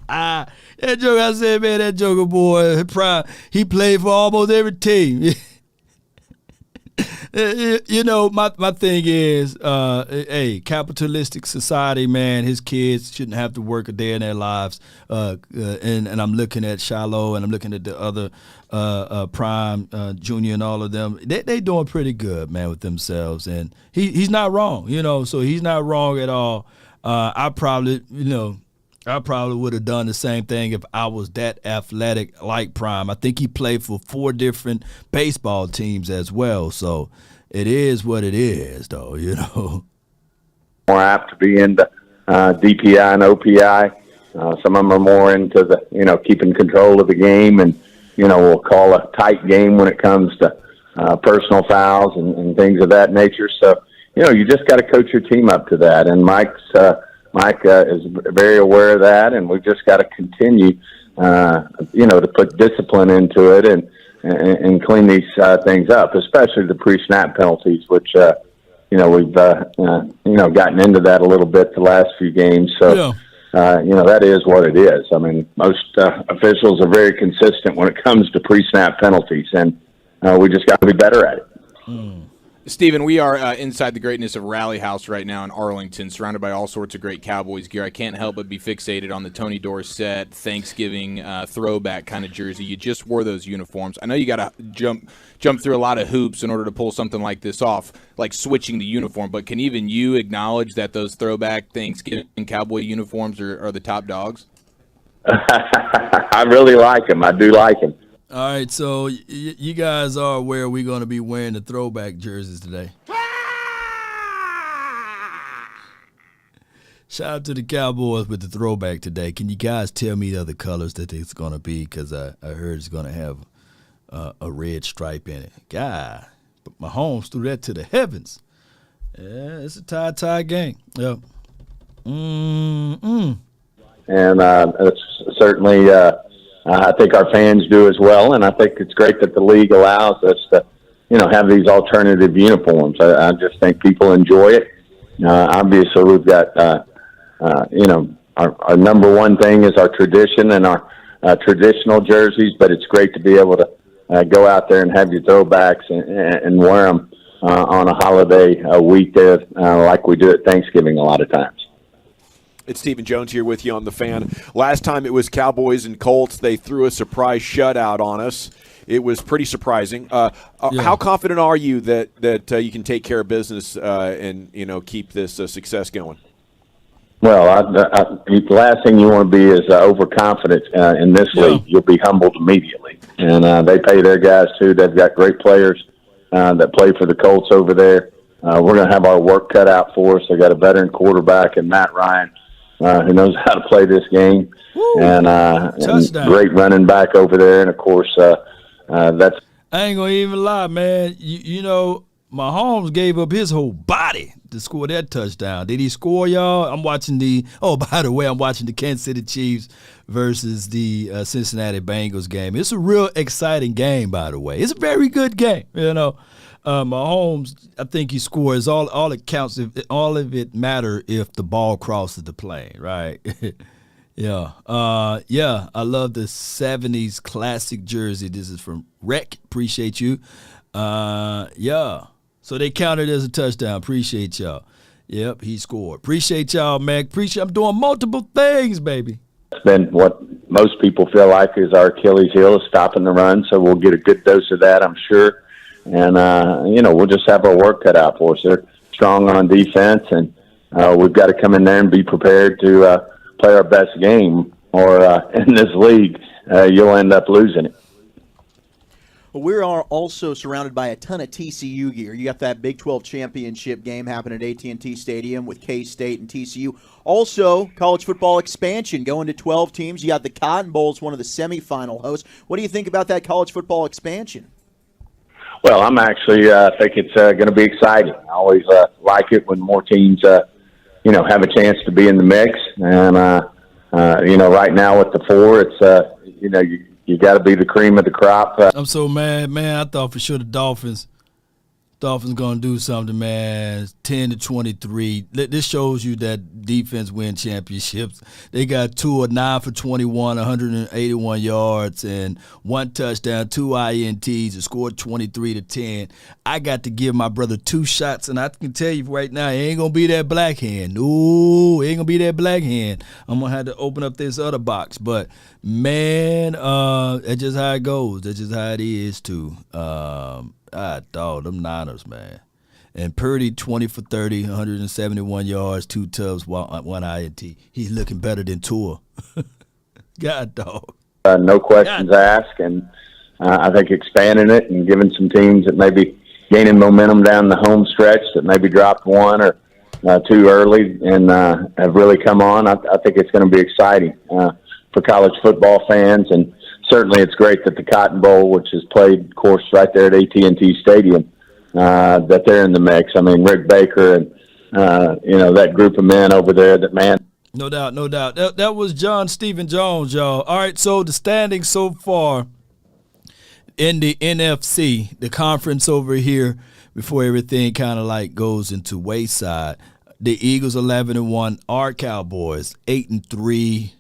S1: That joker, I said, man, that joker boy, Prime, he played for almost every team. My thing is, capitalistic society, man, his kids shouldn't have to work a day in their lives. And I'm looking at Shiloh, and I'm looking at the other Prime, Junior, and all of them. They doing pretty good, man, with themselves. And he's not wrong, so he's not wrong at all. I probably would have done the same thing if I was that athletic like Prime. I think he played for 4 different baseball teams as well. So it is what it is, though,
S5: More apt to be into DPI and OPI. Some of them are more into the, keeping control of the game, and, we'll call a tight game when it comes to personal fouls and things of that nature. So, you just got to coach your team up to that. And Mike is very aware of that, and we've just got to continue, to put discipline into it and clean these things up, especially the pre-snap penalties, which, we've, gotten into that a little bit the last few games. So, that is what it is. I mean, most officials are very consistent when it comes to pre-snap penalties, and we just got to be better at it.
S8: Stephen, we are inside the greatness of Rally House right now in Arlington, surrounded by all sorts of great Cowboys gear. I can't help but be fixated on the Tony Dorsett Thanksgiving throwback kind of jersey. You just wore those uniforms. I know you got to jump through a lot of hoops in order to pull something like this off, like switching the uniform. But can even you acknowledge that those throwback Thanksgiving Cowboy uniforms are the top dogs?
S5: I really like them. I do like them.
S1: All right, so you guys are aware we're going to be wearing the throwback jerseys today. Shout out to the Cowboys with the throwback today. Can you guys tell me the other colors that it's going to be? Because I heard it's going to have a red stripe in it. God, but Mahomes threw that to the heavens. Yeah, it's a tie game. Yep.
S5: And it's certainly I think our fans do as well, and I think it's great that the league allows us to, have these alternative uniforms. I just think people enjoy it. Obviously, we've got, our number one thing is our tradition and our traditional jerseys, but it's great to be able to go out there and have your throwbacks and wear them on a holiday week there, like we do at Thanksgiving a lot of times.
S4: It's Stephen Jones here with you on The Fan. Last time it was Cowboys and Colts. They threw a surprise shutout on us. It was pretty surprising. How confident are you that you can take care of business and keep this success going?
S5: Well, the last thing you want to be is overconfident in this league. You'll be humbled immediately. And they pay their guys, too. They've got great players that play for the Colts over there. We're going to have our work cut out for us. They got a veteran quarterback in Matt Ryan who knows how to play this game.
S1: Woo.
S5: And great running back over there. And, of course, that's –
S1: I ain't going to even lie, man. Mahomes gave up his whole body to score that touchdown. Did he score, y'all? By the way, I'm watching the Kansas City Chiefs versus the Cincinnati Bengals game. It's a real exciting game, by the way. It's a very good game, Mahomes, I think he scores. All it counts, all of it matter if the ball crosses the plane, right? Yeah. I love the 70s classic jersey. This is from Rec. Appreciate you. So they counted as a touchdown. Appreciate y'all. Yep, he scored. Appreciate y'all, man. I'm doing multiple things, baby.
S5: It's been what most people feel like is our Achilles heel, is stopping the run. So we'll get a good dose of that, I'm sure. And, we'll just have our work cut out for us. They're strong on defense, and we've got to come in there and be prepared to play our best game, or in this league, you'll end up losing it.
S6: We are also surrounded by a ton of TCU gear. You got that Big 12 championship game happening at AT&T Stadium with K-State and TCU. Also, college football expansion going to 12 teams. You got the Cotton Bowl as one of the semifinal hosts. What do you think about that college football expansion?
S5: Well, I'm actually think it's going to be exciting. I always like it when more teams, have a chance to be in the mix. And, right now with the 4, it's, you got to be the cream of the crop.
S1: I'm so mad, man. I thought for sure the Dolphins going to do something, man. 10-23. This shows you that defense win championships. They got Tua 9 for 21, 181 yards, and 1 touchdown, 2 INTs, and scored 23-10. I got to give my brother 2 shots, and I can tell you right now, it ain't going to be that black hand. No, it ain't going to be that black hand. I'm going to have to open up this other box. But, man, that's just how it goes. That's just how it is, too. Them Niners, man. And Purdy, 20 for 30, 171 yards, 2 tubs, 1 INT. He's looking better than Tua. God, dog.
S5: No questions asked, and I think expanding it and giving some teams that may be gaining momentum down the home stretch that maybe dropped 1 or 2 early and have really come on. I think it's going to be exciting for college football fans, and certainly it's great that the Cotton Bowl, which is played, of course, right there at AT&T Stadium, that they're in the mix. I mean, Rick Baker and, that group of men over there that, man.
S1: No doubt. That was John Stephen Jones, y'all. All right, so the standings so far in the NFC, the conference over here, before everything kind of like goes into wayside, the Eagles 11-1, our Cowboys 8-3,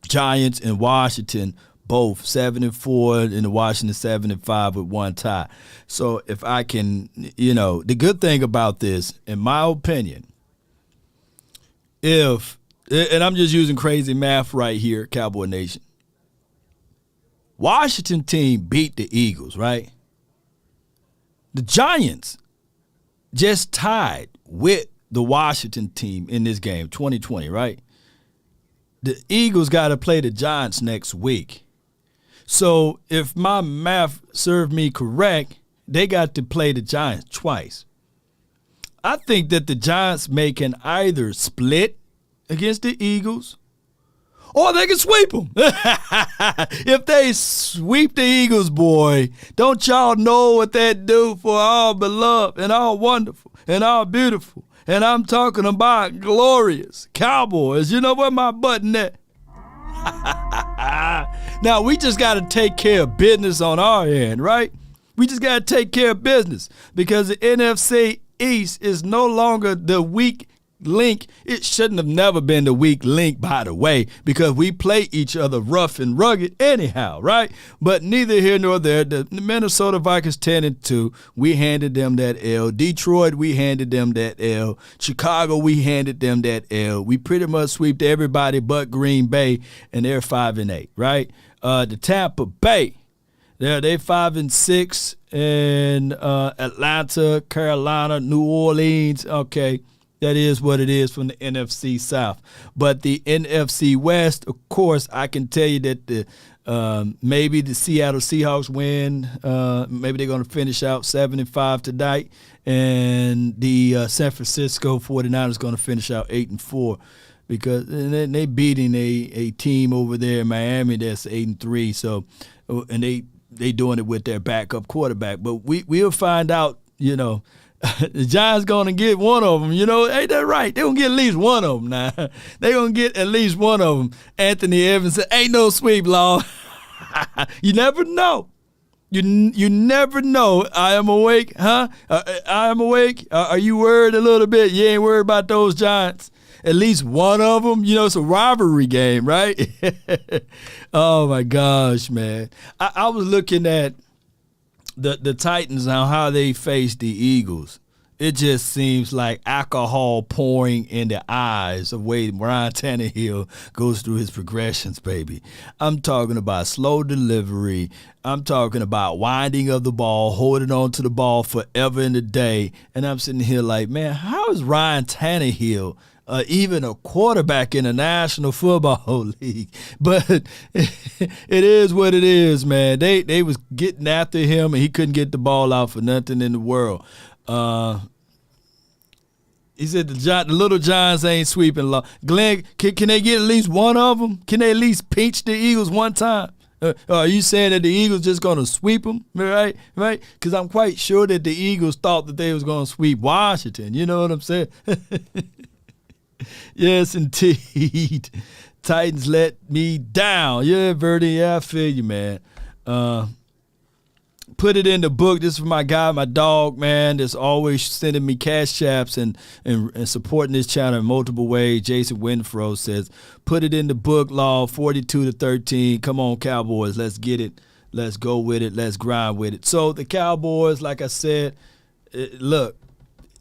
S1: Giants and Washington both 7-4, and the Washington 7-5 with 1 tie. So if I can, the good thing about this, in my opinion, and I'm just using crazy math right here, Cowboy Nation. Washington team beat the Eagles, right? The Giants just tied with the Washington team in this game, 2020, right? The Eagles got to play the Giants next week. So if my math served me correct, they got to play the Giants twice. I think that the Giants can either split against the Eagles or they can sweep them. If they sweep the Eagles, boy, don't y'all know what that do for our beloved and our wonderful and our beautiful, and I'm talking about glorious Cowboys. You know where my button at? Now, we just got to take care of business on our end, right? We just got to take care of business because the NFC East is no longer the weak link. It shouldn't have never been the weak link, by the way, because we play each other rough and rugged anyhow, right? But neither here nor there. The Minnesota Vikings 10-2, we handed them that L. Detroit, we handed them that L. Chicago, we handed them that L. We pretty much sweeped everybody but Green Bay, and they're 5-8, right? The Tampa Bay, they 5-6, and Atlanta, Carolina, New Orleans, okay. That is what it is from the NFC South. But the NFC West, of course, I can tell you that maybe the Seattle Seahawks win. Maybe they're going to finish out 7-5 tonight. And the San Francisco 49ers going to finish out 8-4 because they beating a team over there in Miami that's 8-3. So, and they doing it with their backup quarterback. But we'll find out, the Giants going to get one of them. Ain't that right? They're going to get at least one of them now. They're going to get at least one of them. Anthony Evans said, ain't no sweep, Law. You never know. You never know. I am awake, huh? I am awake. Are you worried a little bit? You ain't worried about those Giants. At least one of them. It's a rivalry game, right? Oh, my gosh, man. I was looking at the Titans and how they face the Eagles. It just seems like alcohol pouring in the eyes of Wade. Ryan Tannehill goes through his progressions, baby. I'm talking about slow delivery. I'm talking about winding of the ball, holding on to the ball forever in the day. And I'm sitting here like, man, how is Ryan Tannehill even a quarterback in the National Football League? But it is what it is, man. They was getting after him, and he couldn't get the ball out for nothing in the world. He said the little Giants ain't sweeping. Glenn, can they get at least one of them? Can they at least pinch the Eagles one time? Are you saying that the Eagles just going to sweep them, right? Because I'm quite sure that the Eagles thought that they was going to sweep Washington. You know what I'm saying? Yes, indeed. Titans let me down. Yeah, Verdi, yeah, I feel you, man. Put it in the book. This is for my guy, my dog, man, that's always sending me cash chaps and supporting this channel in multiple ways. Jason Winfro says, put it in the book, Law, 42-13. Come on, Cowboys. Let's get it. Let's go with it. Let's grind with it. So the Cowboys, like I said, look,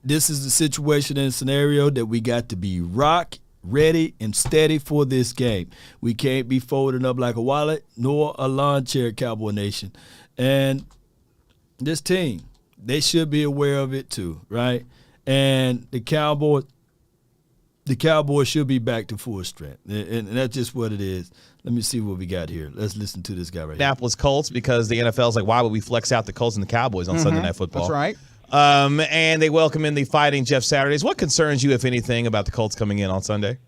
S1: this is the situation and scenario that we got to be rock, ready, and steady for this game. We can't be folding up like a wallet nor a lawn chair, Cowboy Nation. And this team, they should be aware of it too, right? And the Cowboys should be back to full strength. And that's just what it is. Let me see what we got here. Let's listen to this guy right here.
S9: Indianapolis Colts, because the NFL's like, why would we flex out the Colts and the Cowboys on Sunday Night Football?
S7: That's right.
S9: And they welcome in the Fighting Jeff Saturdays. What concerns you, if anything, about the Colts coming in on Sunday?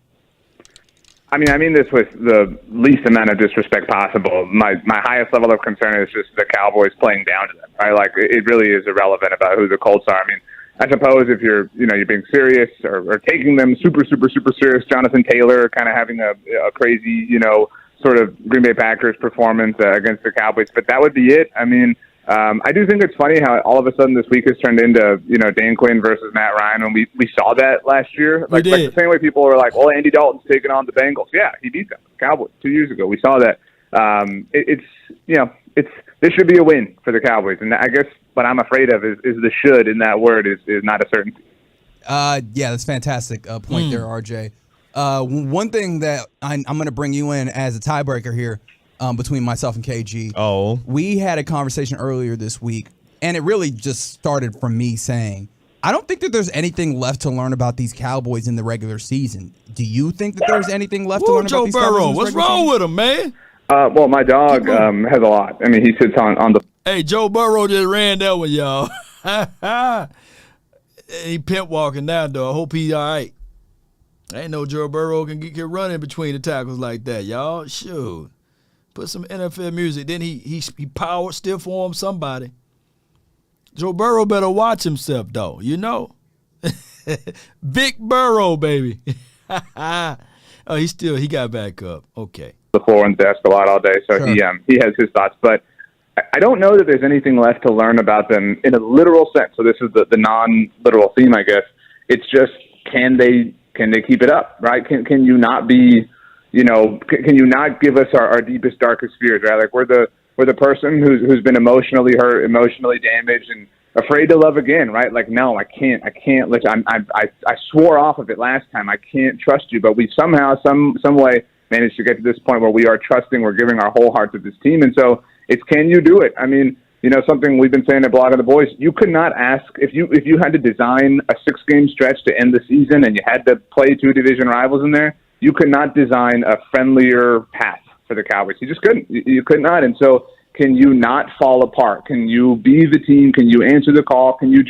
S10: I mean this with the least amount of disrespect possible. My highest level of concern is just the Cowboys playing down to them, right? Like, it really is irrelevant about who the Colts are. I mean, I suppose if you're being serious or taking them super, super, super serious, Jonathan Taylor kind of having a crazy, sort of Green Bay Packers performance against the Cowboys, but that would be it. I mean, I do think it's funny how all of a sudden this week has turned into, Dan Quinn versus Matt Ryan, when we saw that last year. Like the same way people were like, well, Andy Dalton's taking on the Bengals. Yeah, he beat them, Cowboys, 2 years ago. We saw that. This should be a win for the Cowboys. And I guess what I'm afraid of is the should in that word is not a certainty.
S11: Yeah, that's fantastic point there, RJ. One thing that I'm going to bring you in as a tiebreaker here, between myself and KG.
S9: Oh.
S11: We had a conversation earlier this week, and it really just started from me saying, I don't think that there's anything left to learn about these Cowboys in the regular season. Do you think that there's anything left to learn about these Cowboys in the regular season?
S1: What's wrong with him, man?
S10: Well, my dog has a lot. I mean, he sits on the...
S1: Hey, Joe Burrow just ran that one, y'all. He pimp walking now, though. I hope he's all right. I ain't know Joe Burrow can run in between the tackles like that, y'all. Shoot. Put some NFL music. Then he powered still for him somebody. Joe Burrow better watch himself, though. Vic Burrow, baby. Oh, he got back up. Okay.
S10: the floor and desk a lot all day, so he has his thoughts. But I don't know that there's anything left to learn about them in a literal sense. So this is the non-literal theme, I guess. It's just can they keep it up, right? Can you not be, can you not give us our deepest, darkest fears, right? Like we're the person who's been emotionally hurt, emotionally damaged, and afraid to love again, right? Like, no, I can't listen. I swore off of it last time. I can't trust you, but we somehow, some way managed to get to this point where we are trusting, we're giving our whole heart to this team. And so it's, can you do it? I mean, something we've been saying at Blog of the Boys, you could not ask if you had to design a 6-game stretch to end the season and you had to play 2 division rivals in there, you could not design a friendlier path for the Cowboys. You just couldn't. You could not. And so can you not fall apart? Can you be the team? Can you answer the call? Can you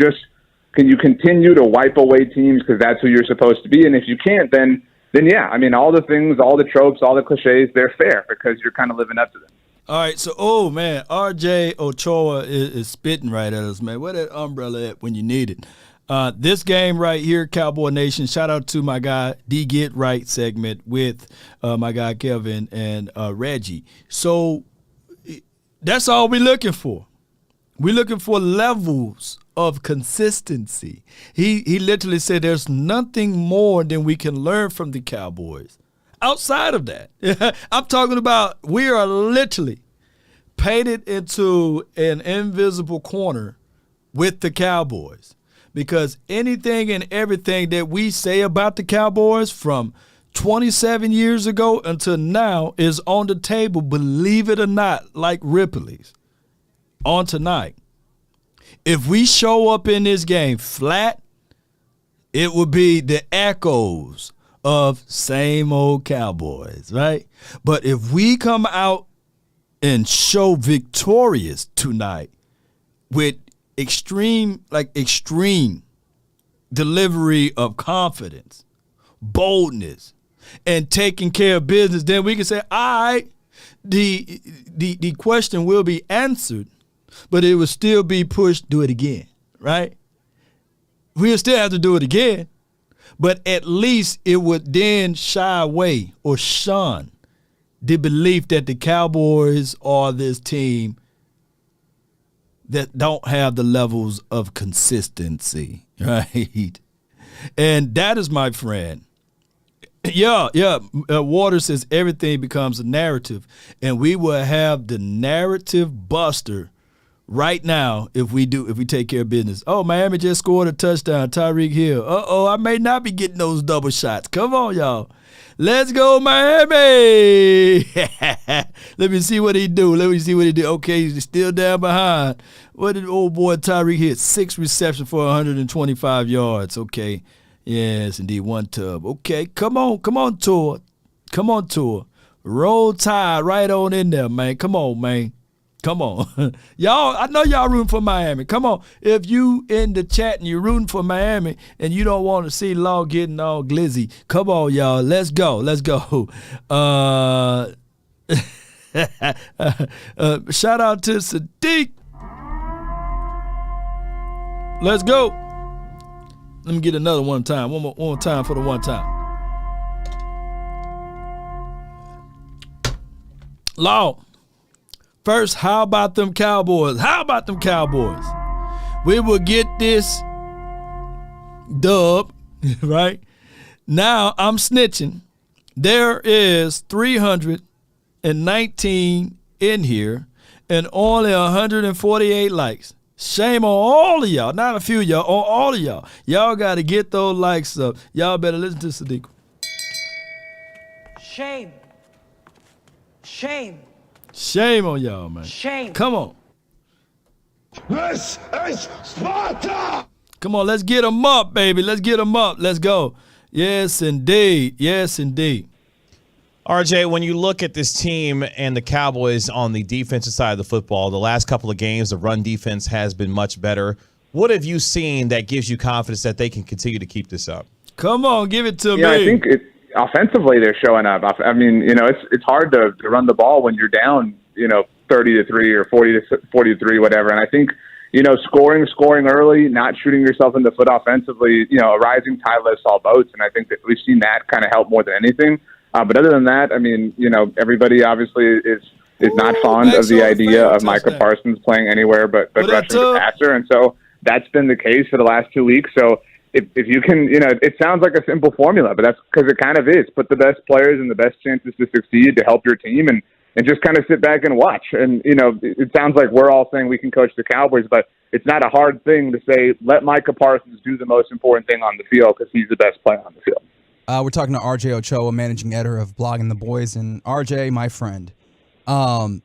S10: continue to wipe away teams because that's who you're supposed to be? And if you can't, then yeah, I mean, all the things, all the tropes, all the cliches, they're fair because you're kind of living up to them.
S1: All right, so, RJ Ochoa is spitting right at us, man. Where that umbrella at when you need it? This game right here, Cowboy Nation, shout out to my guy, D Get Right segment with my guy Kevin and Reggie. So that's all we're looking for. We're looking for levels of consistency. He literally said there's nothing more than we can learn from the Cowboys. Outside of that, I'm talking about we are literally painted into an invisible corner with the Cowboys because anything and everything that we say about the Cowboys from 27 years ago until now is on the table, believe it or not, like Ripley's on tonight. If we show up in this game flat, it would be the echoes of same old Cowboys, right? But if we come out and show victorious tonight with extreme delivery of confidence, boldness, and taking care of business, then we can say, all right, the question will be answered, but it will still be pushed, do it again, right? We'll still have to do it again. But at least it would then shy away or shun the belief that the Cowboys are this team that don't have the levels of consistency, right? And that is, my friend. Waters says everything becomes a narrative, and we will have the narrative buster right now if we take care of business. Oh, Miami just scored a touchdown. Tyreek Hill. I may not be getting those double shots. Come on, y'all. Let's go, Miami. Let me see what he do. Okay, he's still down behind. What did old boy Tyreek hit? 6 receptions for 125 yards. Okay. Yes, indeed. 1 tub. Okay, come on, Tour. Roll Tide right on in there, man. Come on, man. Come on. Y'all, I know y'all rooting for Miami. Come on. If you in the chat and you're rooting for Miami and you don't want to see Law getting all glizzy, come on, y'all. Let's go. Shout out to Sadiq. Let's go. Let me get another one time. One more time for the one time. Law. First, how about them Cowboys? We will get this dub, right? Now I'm snitching. There is 319 in here and only 148 likes. Shame on all of y'all. Not a few of y'all, on all of y'all. Y'all got to get those likes up. Y'all better listen to Sadiq.
S3: Shame.
S1: Shame on y'all, man.
S3: Shame.
S1: Come on.
S12: This is Sparta!
S1: Come on, let's get them up, baby. Let's get them up. Let's go. Yes, indeed.
S9: RJ, when you look at this team and the Cowboys on the defensive side of the football, the last couple of games, the run defense has been much better. What have you seen that gives you confidence that they can continue to keep this up?
S1: Come on, give it to me.
S10: I think offensively they're showing up. I mean, it's hard to run the ball when you're down, 30-3 or 40-3, whatever. And I think, scoring early, not shooting yourself in the foot offensively, a rising tide lifts all boats. And I think that we've seen that kind of help more than anything. But other than that, I mean, everybody obviously is not fond of the idea of Micah Parsons playing anywhere but rushing the passer. And so that's been the case for the last 2 weeks. So if you can, it sounds like a simple formula, but that's because it kind of is. Put the best players and the best chances to succeed to help your team and just kind of sit back and watch. And, it sounds like we're all saying we can coach the Cowboys, but it's not a hard thing to say, let Micah Parsons do the most important thing on the field because he's the best player on the field.
S11: We're talking to RJ Ochoa, managing editor of Blogging the Boys. And RJ, my friend,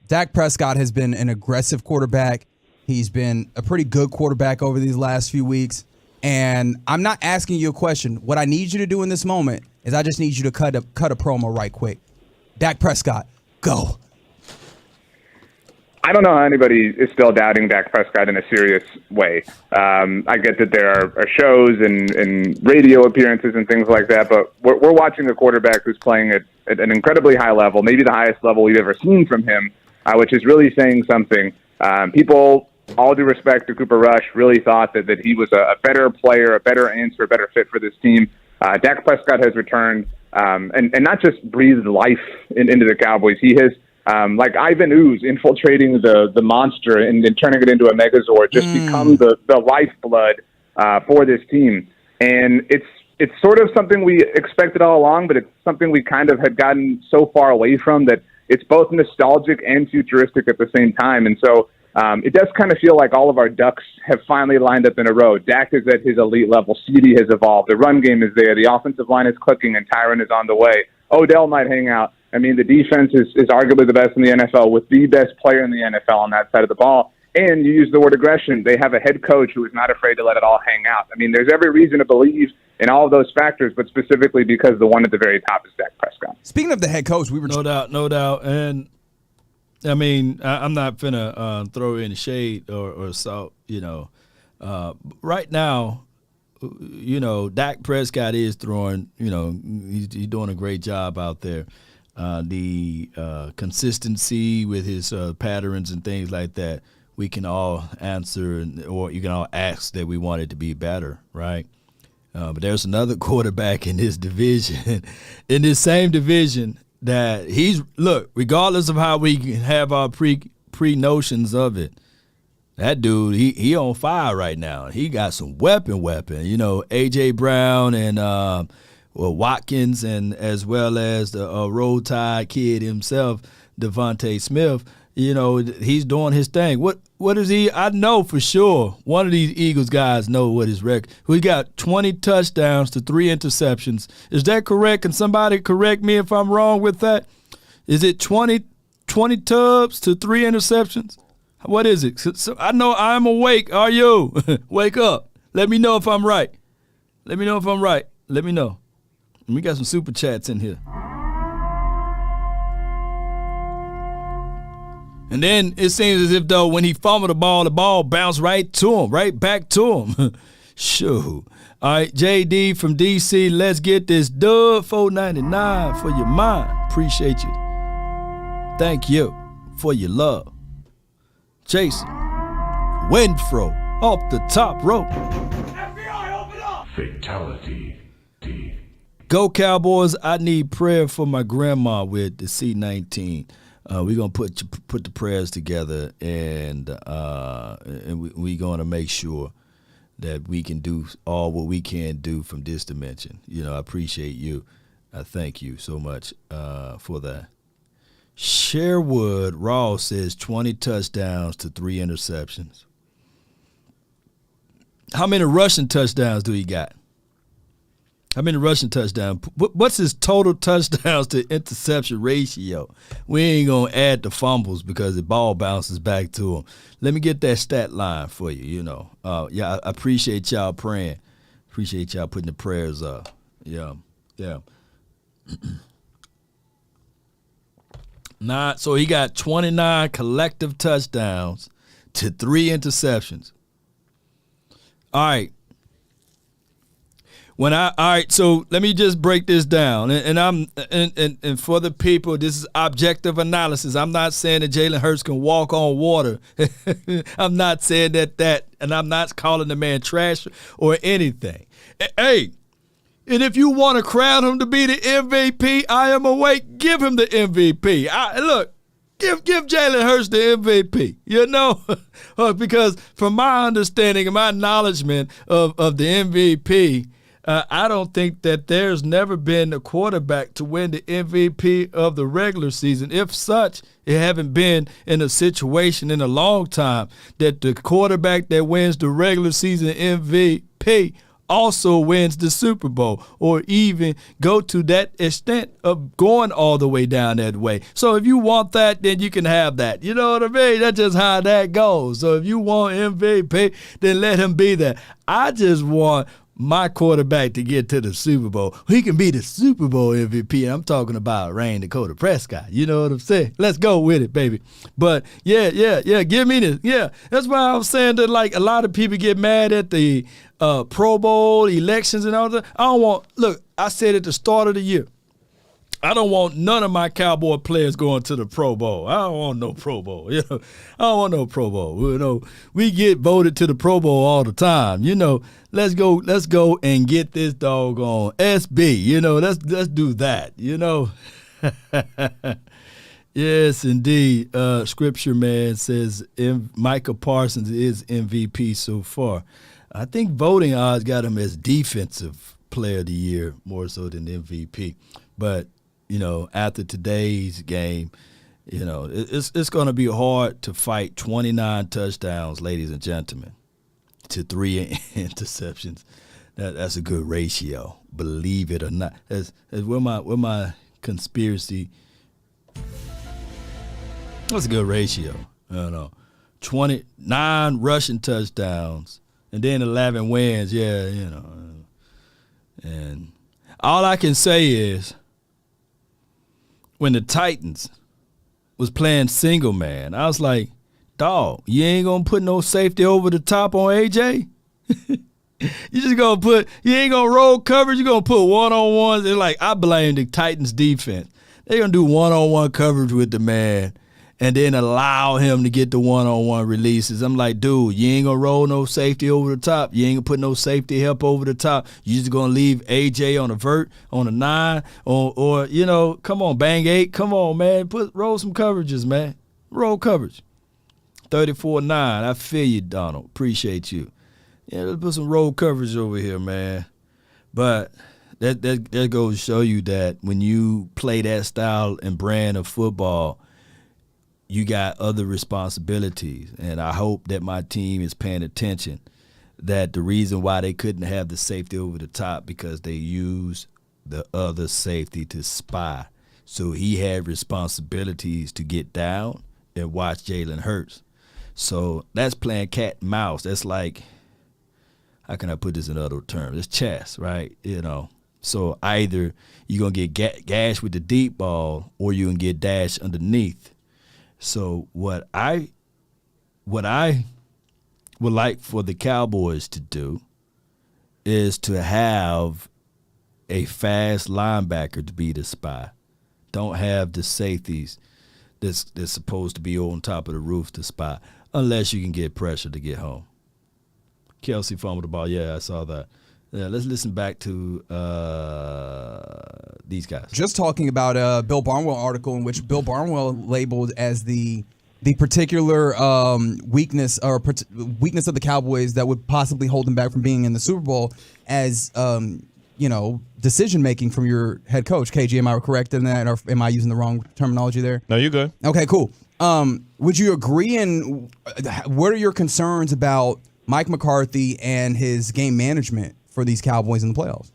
S11: Dak Prescott has been an aggressive quarterback. He's been a pretty good quarterback over these last few weeks. And I'm not asking you a question. What I need you to do in this moment is I just need you to cut a promo right quick. Dak Prescott, go.
S10: I don't know how anybody is still doubting Dak Prescott in a serious way. I get that there are shows and radio appearances and things like that, but we're watching a quarterback who's playing at an incredibly high level, maybe the highest level we've ever seen from him, which is really saying something. People, all due respect to Cooper Rush, really thought that he was a better player, a better answer, a better fit for this team. Dak Prescott has returned and not just breathed life into the Cowboys. He has, like Ivan Ooze infiltrating the monster and turning it into a Megazord, just become the lifeblood for this team. And it's sort of something we expected all along, but it's something we kind of had gotten so far away from that it's both nostalgic and futuristic at the same time. And so it does kind of feel like all of our ducks have finally lined up in a row. Dak is at his elite level. CD has evolved. The run game is there. The offensive line is clicking, and Tyron is on the way. Odell might hang out. I mean, the defense is arguably the best in the NFL with the best player in the NFL on that side of the ball. And you use the word aggression. They have a head coach who is not afraid to let it all hang out. I mean, there's every reason to believe in all of those factors, but specifically because the one at the very top is Dak Prescott.
S11: Speaking of the head coach, we were
S1: no doubt. And I mean, I'm not finna throw any shade or salt. Right now, Dak Prescott is throwing. He's doing a great job out there. The consistency with his patterns and things like that, we can all answer, or you can all ask that we want it to be better, right? But there's another quarterback in this division, in this same division, that regardless of how we have our pre-notions of it, that dude, he on fire right now. He got some weapon. A.J. Brown and Watkins, and as well as the Roll Tide kid himself, Devontae Smith. He's doing his thing. What is he? I know for sure one of these Eagles guys know what his record. We got 20 touchdowns to 3 interceptions. Is that correct? Can somebody correct me if I'm wrong with that? Is it 20 tubs to 3 interceptions? What is it? So I know I'm awake. Are you? Wake up. Let me know if I'm right. Let me know. We got some super chats in here. And then it seems as if, though, when he fumbled the ball bounced right back to him. Sure. All right, JD from D.C., let's get this dub. $4.99 for your mind. Appreciate you. Thank you for your love. Jason Winfro off the top rope.
S12: FBI, open up! Fatality.
S1: Go Cowboys. I need prayer for my grandma with the C19. We're going to put the prayers together, and we're going to make sure that we can do all what we can do from this dimension. I appreciate you. I thank you so much for that. Sherwood Raw says 20 touchdowns to 3 interceptions. How many rushing touchdowns do he got? How many rushing touchdowns? What's his total touchdowns to interception ratio? We ain't going to add the fumbles because the ball bounces back to him. Let me get that stat line for you, I appreciate y'all praying. Appreciate y'all putting the prayers up. Yeah. So he got 29 collective touchdowns to 3 interceptions. All right. So let me just break this down, and for the people, this is objective analysis. I'm not saying that Jalen Hurts can walk on water. I'm not saying that, and I'm not calling the man trash or anything. Hey, And if you want to crown him to be the MVP, I am awake. Give him the MVP. Look, give Jalen Hurts the MVP. You know, because from my understanding and my acknowledgement of the MVP, I don't think that there's never been a quarterback to win the MVP of the regular season. If such, it haven't been in a situation in a long time that the quarterback that wins the regular season MVP also wins the Super Bowl, or even go to that extent of going all the way down that way. So if you want that, then you can have that. You know what I mean? That's just how that goes. So if you want MVP, then let him be there. I just want my quarterback to get to the Super Bowl. He can be the Super Bowl MVP. I'm talking about Dak Prescott. You know what I'm saying? Let's go with it, baby. But yeah, give me this. Yeah, that's why I was saying that, like, a lot of people get mad at the Pro Bowl elections and all that. I said at the start of the year, I don't want none of my Cowboy players going to the Pro Bowl. I don't want no Pro Bowl. You know, I don't want no Pro Bowl. You know, we get voted to the Pro Bowl all the time. You know, let's go and get this doggone SB. You know, let's do that. You know. Yes, indeed. Scripture Man says Micah Parsons is MVP so far. I think voting odds got him as defensive player of the year more so than MVP. But you know, after today's game, you know, it's going to be hard to fight 29 touchdowns, ladies and gentlemen, to 3 interceptions. That's a good ratio, believe it or not. As with my conspiracy, that's a good ratio. I don't know, 29 rushing touchdowns and then 11 wins. Yeah, you know, and all I can say is, when the Titans was playing single man, I was like, dog, you ain't going to put no safety over the top on AJ? You ain't going to roll coverage, you're going to put one-on-ones. It's like, I blame the Titans defense. They're going to do one-on-one coverage with the man and then allow him to get the one-on-one releases. I'm like, dude, you ain't going to roll no safety over the top. You ain't going to put no safety help over the top. You just going to leave AJ on a vert, on a 9, or you know, come on, bang 8. Come on, man. Roll some coverages, man. Roll coverage. 34-9. I feel you, Donald. Appreciate you. Yeah, let's put some roll coverage over here, man. But that goes to show you that when you play that style and brand of football, you got other responsibilities, and I hope that my team is paying attention that the reason why they couldn't have the safety over the top because they used the other safety to spy. So he had responsibilities to get down and watch Jalen Hurts. So that's playing cat and mouse. That's like, how can I put this in other terms? It's chess, right? You know. So either you're going to get gashed with the deep ball or you're going to get dashed underneath. So what I would like for the Cowboys to do is to have a fast linebacker to be the spy. Don't have the safeties that's supposed to be on top of the roof to spy, unless you can get pressure to get home. Kelsey fumbled the ball. Yeah, I saw that. Yeah, let's listen back to these guys.
S11: Just talking about Bill Barnwell article in which Bill Barnwell labeled as the particular weakness of the Cowboys that would possibly hold them back from being in the Super Bowl as decision making from your head coach. KG, am I correct in that, or am I using the wrong terminology there?
S9: No, you're good.
S11: Okay, cool. Would you agree? And what are your concerns about Mike McCarthy and his game management for these Cowboys in the playoffs?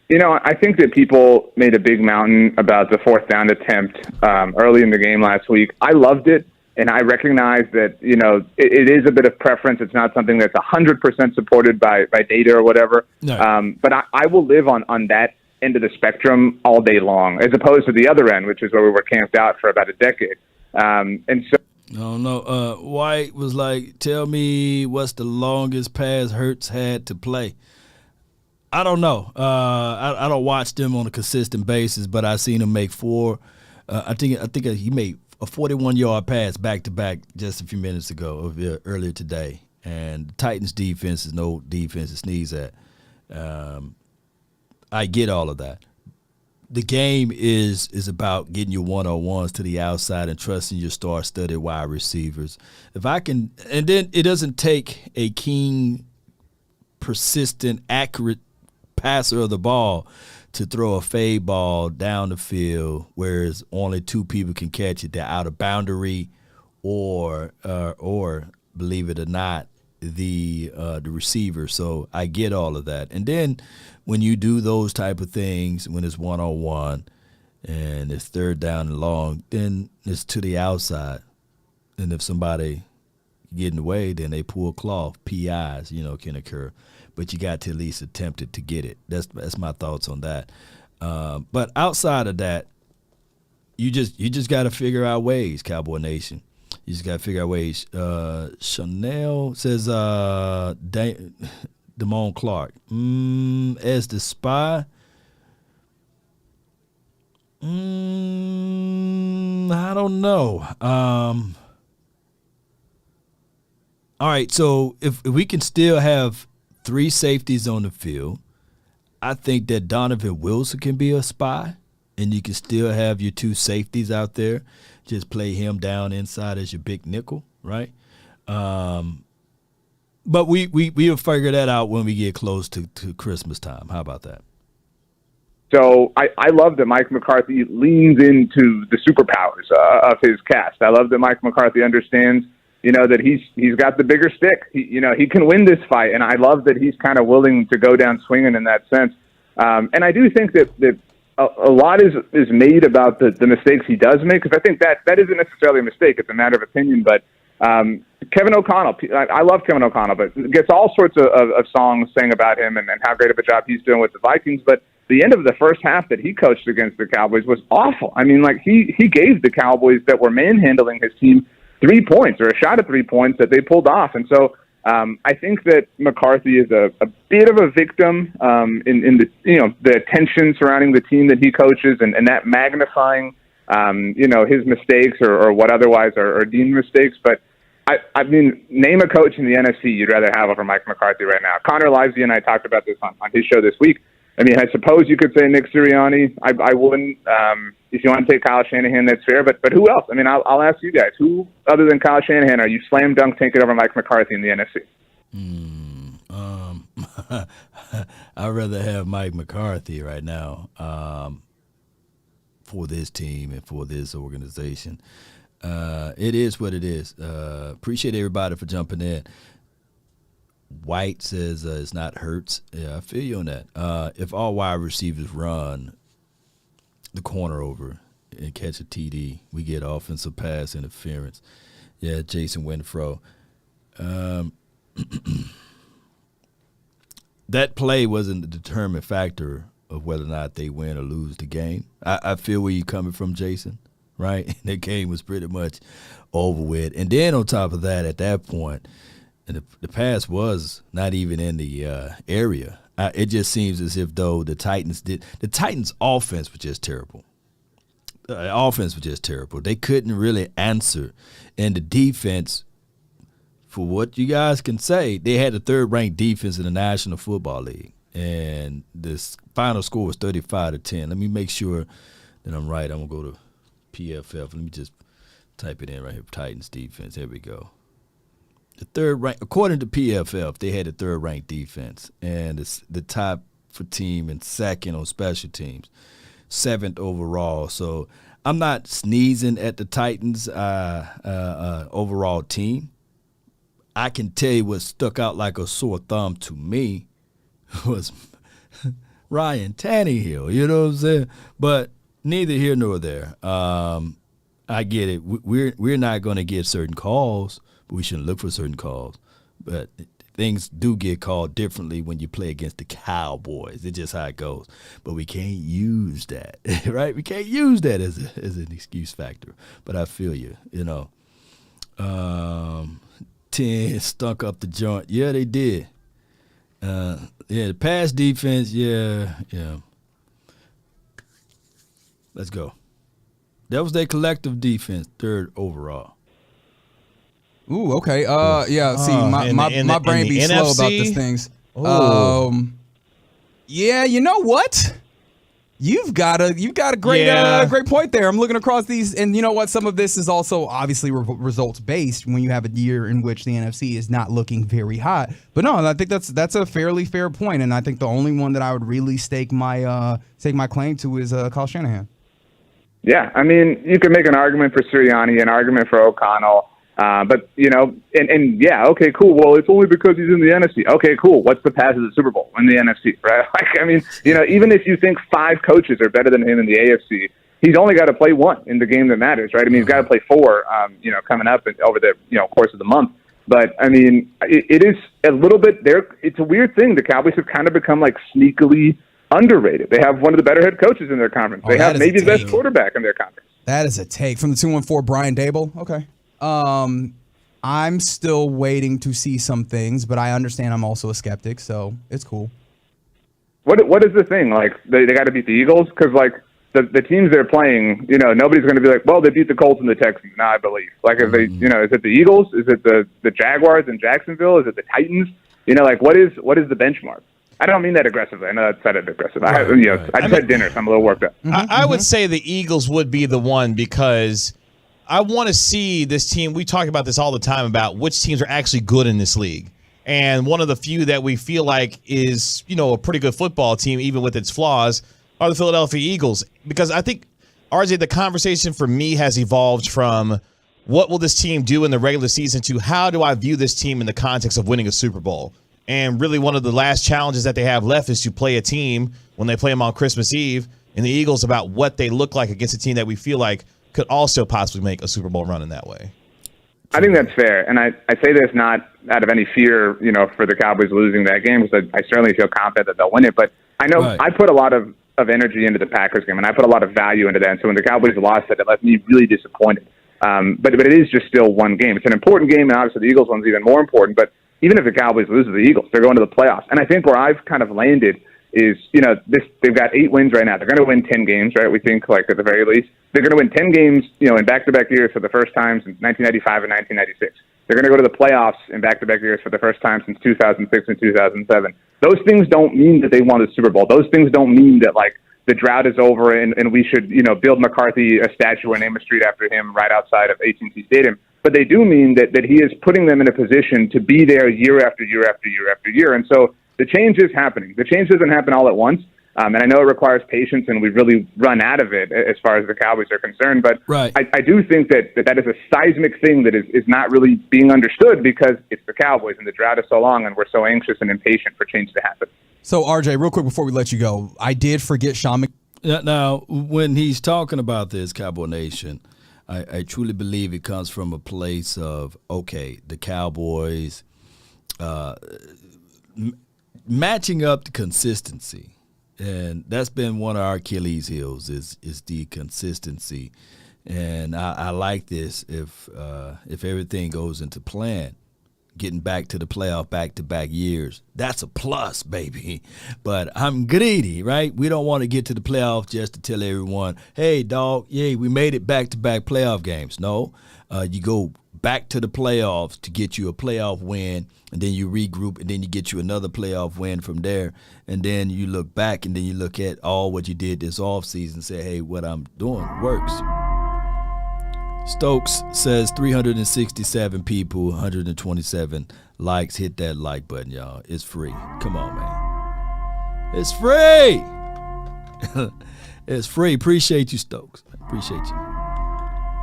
S10: You know, I think that people made a big mountain about the fourth down attempt early in the game last week. I loved it, and I recognize that, you know, it is a bit of preference. It's not something that's 100% supported by data or whatever. No. But I will live on that end of the spectrum all day long, as opposed to the other end, which is where we were camped out for about a decade. And so,
S1: no. White was like, tell me what's the longest pass Hurts had to play. I don't know. I don't watch them on a consistent basis, but I seen him make 4. I think he made a 41-yard pass back-to-back just a few minutes ago, earlier today. And the Titans' defense is no defense to sneeze at. I get all of that. The game is about getting your one-on-ones to the outside and trusting your star-studded wide receivers. If I can, and then it doesn't take a keen, persistent, accurate passer of the ball to throw a fade ball down the field, whereas only two people can catch it. They're out of boundary, or believe it or not, the receiver. So I get all of that. And then when you do those type of things, when it's one-on-one and it's third down and long, then it's to the outside. And if somebody get in the way, then they pull cloth. PIs, can occur. But you got to at least attempt it to get it. That's my thoughts on that. But outside of that, you just got to figure out ways, Cowboy Nation. You just got to figure out ways. Chanel says Damone Clark. As the spy, I don't know. All right, so if we can still have 3 safeties on the field, I think that Donovan Wilson can be a spy, and you can still have your 2 safeties out there. Just play him down inside as your big nickel, right? But we'll figure that out when we get close to Christmas time. How about that?
S10: So I love that Mike McCarthy leans into the superpowers of his cast. I love that Mike McCarthy understands, that he's got the bigger stick. He can win this fight, and I love that he's kind of willing to go down swinging in that sense. And I do think that a lot is made about the mistakes he does make, because I think that isn't necessarily a mistake. It's a matter of opinion. But Kevin O'Connell, I love Kevin O'Connell, but gets all sorts of songs saying about him and how great of a job he's doing with the Vikings. But the end of the first half that he coached against the Cowboys was awful. I mean, he gave the Cowboys that were manhandling his team 3 points, or a shot at 3 points that they pulled off. And so I think that McCarthy is a bit of a victim in the attention surrounding the team that he coaches, and that magnifying his mistakes or what otherwise are deemed mistakes. But I mean, name a coach in the NFC you'd rather have over Mike McCarthy right now. Connor Livesey and I talked about this on his show this week. I mean, I suppose you could say Nick Sirianni. I wouldn't. If you want to take Kyle Shanahan, that's fair. But who else? I mean, I'll ask you guys. Who, other than Kyle Shanahan, are you slam dunk taking over Mike McCarthy in the NFC?
S1: I'd rather have Mike McCarthy right now for this team and for this organization. It is what it is. Appreciate everybody for jumping in. White says it's not Hurts. Yeah, I feel you on that. If all wide receivers run the corner over and catch a TD, we get offensive pass interference. Yeah, Jason Winfro. That play wasn't the determinant factor of whether or not they win or lose the game. I feel where you're coming from, Jason, right? The game was pretty much over with. And then on top of that, at that point, and the pass was not even in the area. It just seems as if though the Titans offense was just terrible. Offense was just terrible. They couldn't really answer. And the defense, for what you guys can say, they had the 3rd-ranked defense in the National Football League. And this final score was 35-10. Let me make sure that I'm right. I'm going to go to PFF. Let me just type it in right here. Titans defense. Here we go. The 3rd rank, according to PFF, they had the 3rd-ranked defense, and it's the top for team and 2nd on special teams, 7th overall. So I'm not sneezing at the Titans' overall team. I can tell you what stuck out like a sore thumb to me was Ryan Tannehill. You know what I'm saying? But neither here nor there. I get it. We're not going to get certain calls. We shouldn't look for certain calls, but things do get called differently when you play against the Cowboys. It's just how it goes. But we can't use that, right? We can't use that as an excuse factor. But I feel you, 10 stunk up the joint. Yeah, they did. The pass defense, yeah. Let's go. That was their collective defense, 3rd overall.
S11: Ooh, okay. See, my brain be slow about these things. Yeah, you know what? You've got a great point there. I'm looking across these, and you know what? Some of this is also obviously results based when you have a year in which the NFC is not looking very hot. But no, I think that's a fairly fair point, and I think the only one that I would really stake my claim to is Kyle Shanahan.
S10: Yeah, I mean, you could make an argument for Sirianni, an argument for O'Connell. But, and yeah, okay, cool. Well, it's only because he's in the NFC. Okay, cool. What's the path to the Super Bowl in the NFC, right? Like, I mean, even if you think 5 coaches are better than him in the AFC, he's only got to play 1 in the game that matters, right? I mean, he's got to play 4, coming up over the, course of the month. But, I mean, it is a little bit there. It's a weird thing. The Cowboys have kind of become, like, sneakily underrated. They have one of the better head coaches in their conference. They have maybe the best quarterback in their conference.
S11: That is a take from the 214, Brian Dable. Okay. I'm still waiting to see some things, but I understand I'm also a skeptic, so it's cool.
S10: What is the thing? Like, they got to beat the Eagles? Because, like, the teams they're playing, nobody's going to be like, well, they beat the Colts and the Texans. No, I believe. Like, if they, is it the Eagles? Is it the Jaguars in Jacksonville? Is it the Titans? What is the benchmark? I don't mean that aggressively. I know that sounded aggressive. I just had dinner, so I'm a little worked up.
S9: I would say the Eagles would be the one because I want to see this team. We talk about this all the time about which teams are actually good in this league. And one of the few that we feel like is, a pretty good football team, even with its flaws, are the Philadelphia Eagles. Because I think, RJ, the conversation for me has evolved from what will this team do in the regular season to how do I view this team in the context of winning a Super Bowl? And really one of the last challenges that they have left is to play a team when they play them on Christmas Eve and the Eagles about what they look like against a team that we feel like could also possibly make a Super Bowl run in that way.
S10: I think that's fair. And I say this not out of any fear, for the Cowboys losing that game, because I certainly feel confident that they'll win it. But I know I put a lot of energy into the Packers game, and I put a lot of value into that. And so when the Cowboys lost it left me really disappointed. But it is just still one game. It's an important game, and obviously the Eagles one's even more important. But even if the Cowboys lose to the Eagles, they're going to the playoffs. And I think where I've kind of landed is, they've got 8 wins right now. They're going to win 10 games, right? We think, like, at the very least. They're going to win 10 games, in back-to-back years for the first time since 1995 and 1996. They're going to go to the playoffs in back-to-back years for the first time since 2006 and 2007. Those things don't mean that they won the Super Bowl. Those things don't mean that, like, the drought is over and we should, build McCarthy a statue and name a street after him right outside of AT&T Stadium. But they do mean that he is putting them in a position to be there year after year after year after year. And so the change is happening. The change doesn't happen all at once. And I know it requires patience, and we've really run out of it as far as the Cowboys are concerned. But I do think that is a seismic thing that is not really being understood because it's the Cowboys, and the drought is so long, and we're so anxious and impatient for change to happen.
S11: So, RJ, real quick before we let you go, I did forget Sean
S1: Now, when he's talking about this, Cowboy Nation, I truly believe it comes from a place of, okay, the Cowboys matching up the consistency. And that's been one of our Achilles heels is the consistency. And I like this if everything goes into plan, getting back to the playoff back-to-back years. That's a plus, baby. But I'm greedy, right? We don't want to get to the playoff just to tell everyone, hey, dog, yay, we made it back-to-back playoff games. No, you go back to the playoffs to get you a playoff win, and then you regroup, and then you get you another playoff win from there. And then you look back, and then you look at all what you did this offseason and say, hey, what I'm doing works. Stokes says 367 people, 127 likes. Hit that like button, y'all. It's free. Come on, man. It's free. It's free. Appreciate you, Stokes. Appreciate you.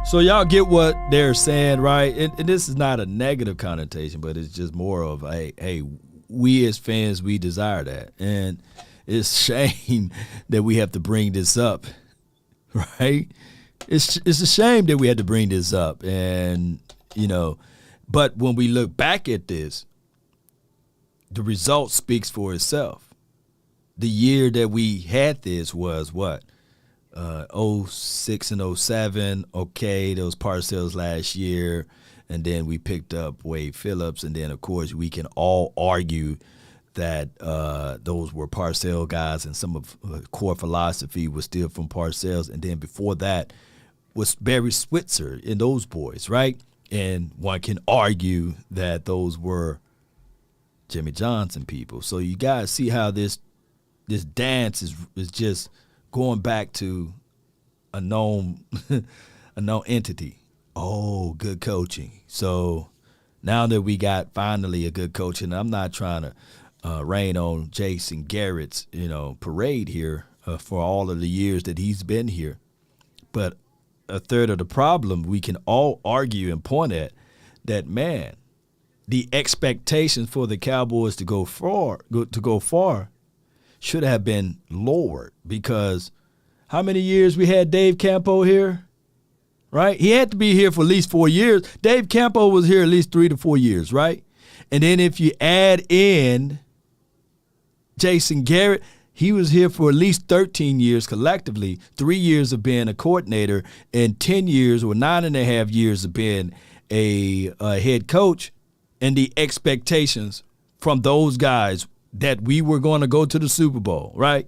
S1: So y'all get what they're saying, right? And this is not a negative connotation, but it's just more of, hey, we as fans, we desire that. And it's a shame that we have to bring this up, right? It's a shame that we had to bring this up. And, but when we look back at this, the result speaks for itself. The year that we had this was what? 06 and 07, okay, those Parcells last year, and then we picked up Wade Phillips, and then, of course, we can all argue that those were Parcells guys, and some of core philosophy was still from Parcells, and then before that was Barry Switzer and those boys, right? And one can argue that those were Jimmy Johnson people. So you guys see how this this dance is just going back to a known entity. Oh, good coaching. So now that we got finally a good coach, and I'm not trying to rain on Jason Garrett's parade here for all of the years that he's been here, but a third of the problem we can all argue and point at that, man, the expectations for the Cowboys to go far should have been lowered, because how many years we had Dave Campo here, right? He had to be here for at least 4 years. Dave Campo was here at least 3 to 4 years, right? And then if you add in Jason Garrett, he was here for at least 13 years collectively, 3 years of being a coordinator and 10 years or 9.5 years of being a head coach. And the expectations from those guys that we were going to go to the Super Bowl, right?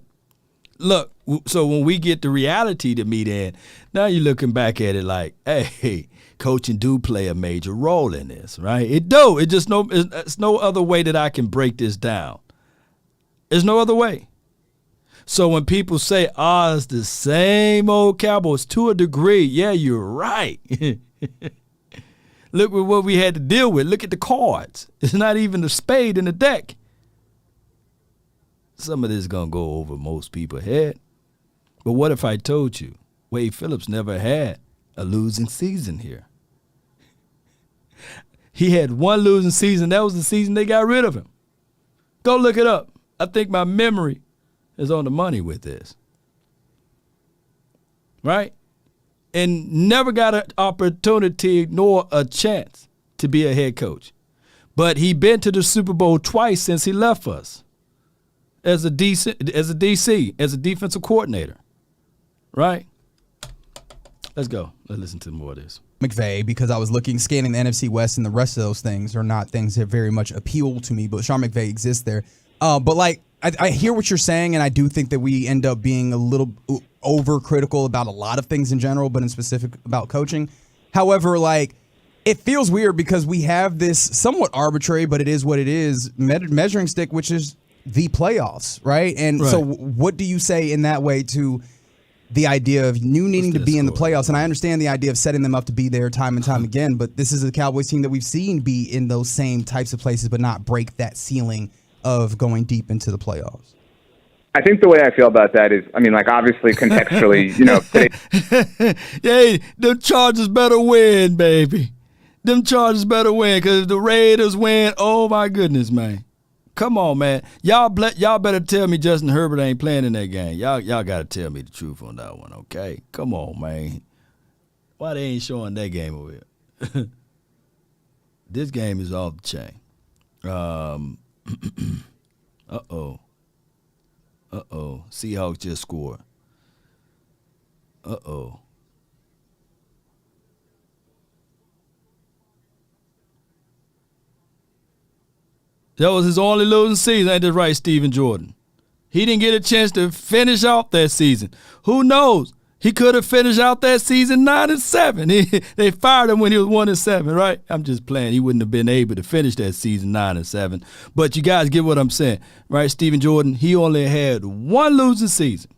S1: Look, so when we get the reality to meet in, now you're looking back at it like, hey, coaching do play a major role in this, right? It do. It's no other way that I can break this down. There's no other way. So when people say, it's the same old Cowboys, to a degree, yeah, you're right. Look at what we had to deal with. Look at the cards. It's not even a spade in the deck. Some of this is going to go over most people's head. But what if I told you Wade Phillips never had a losing season here? He had one losing season. That was the season they got rid of him. Go look it up. I think my memory is on the money with this. Right? And never got an opportunity nor a chance to be a head coach. But he been to the Super Bowl twice since he left us as a DC, as a defensive coordinator. Right? Let's go. Let's listen to more of this.
S11: McVay, because I was scanning the NFC West, and the rest of those things are not things that very much appeal to me, but Sean McVay exists there. But like, I hear what you're saying, and I do think that we end up being a little overcritical about a lot of things in general, but in specific about coaching. However, like, it feels weird because we have this somewhat arbitrary, but it is what it is, measuring stick, which is the playoffs, right? And so what do you say in that way to the idea of you needing to be in the playoffs? And I understand the idea of setting them up to be there time and time again, but this is a Cowboys team that we've seen be in those same types of places but not break that ceiling of going deep into the playoffs.
S10: I think the way I feel about that is, I mean, like, obviously contextually,
S1: Hey, them Chargers better win, baby. Them Chargers better win, because if the Raiders win, oh my goodness, man. Come on, man. Y'all better tell me Justin Herbert ain't playing in that game. Y'all got to tell me the truth on that one, okay? Come on, man. Why they ain't showing that game over here? This game is off the chain. Uh-oh. Seahawks just scored. Uh-oh. That was his only losing season. Ain't that right, Stephen Jordan? He didn't get a chance to finish out that season. Who knows? He could have finished out that season 9-7. They fired him when he was 1-7, right? I'm just playing. He wouldn't have been able to finish that season 9-7. But you guys get what I'm saying, right? Stephen Jordan, he only had one losing season.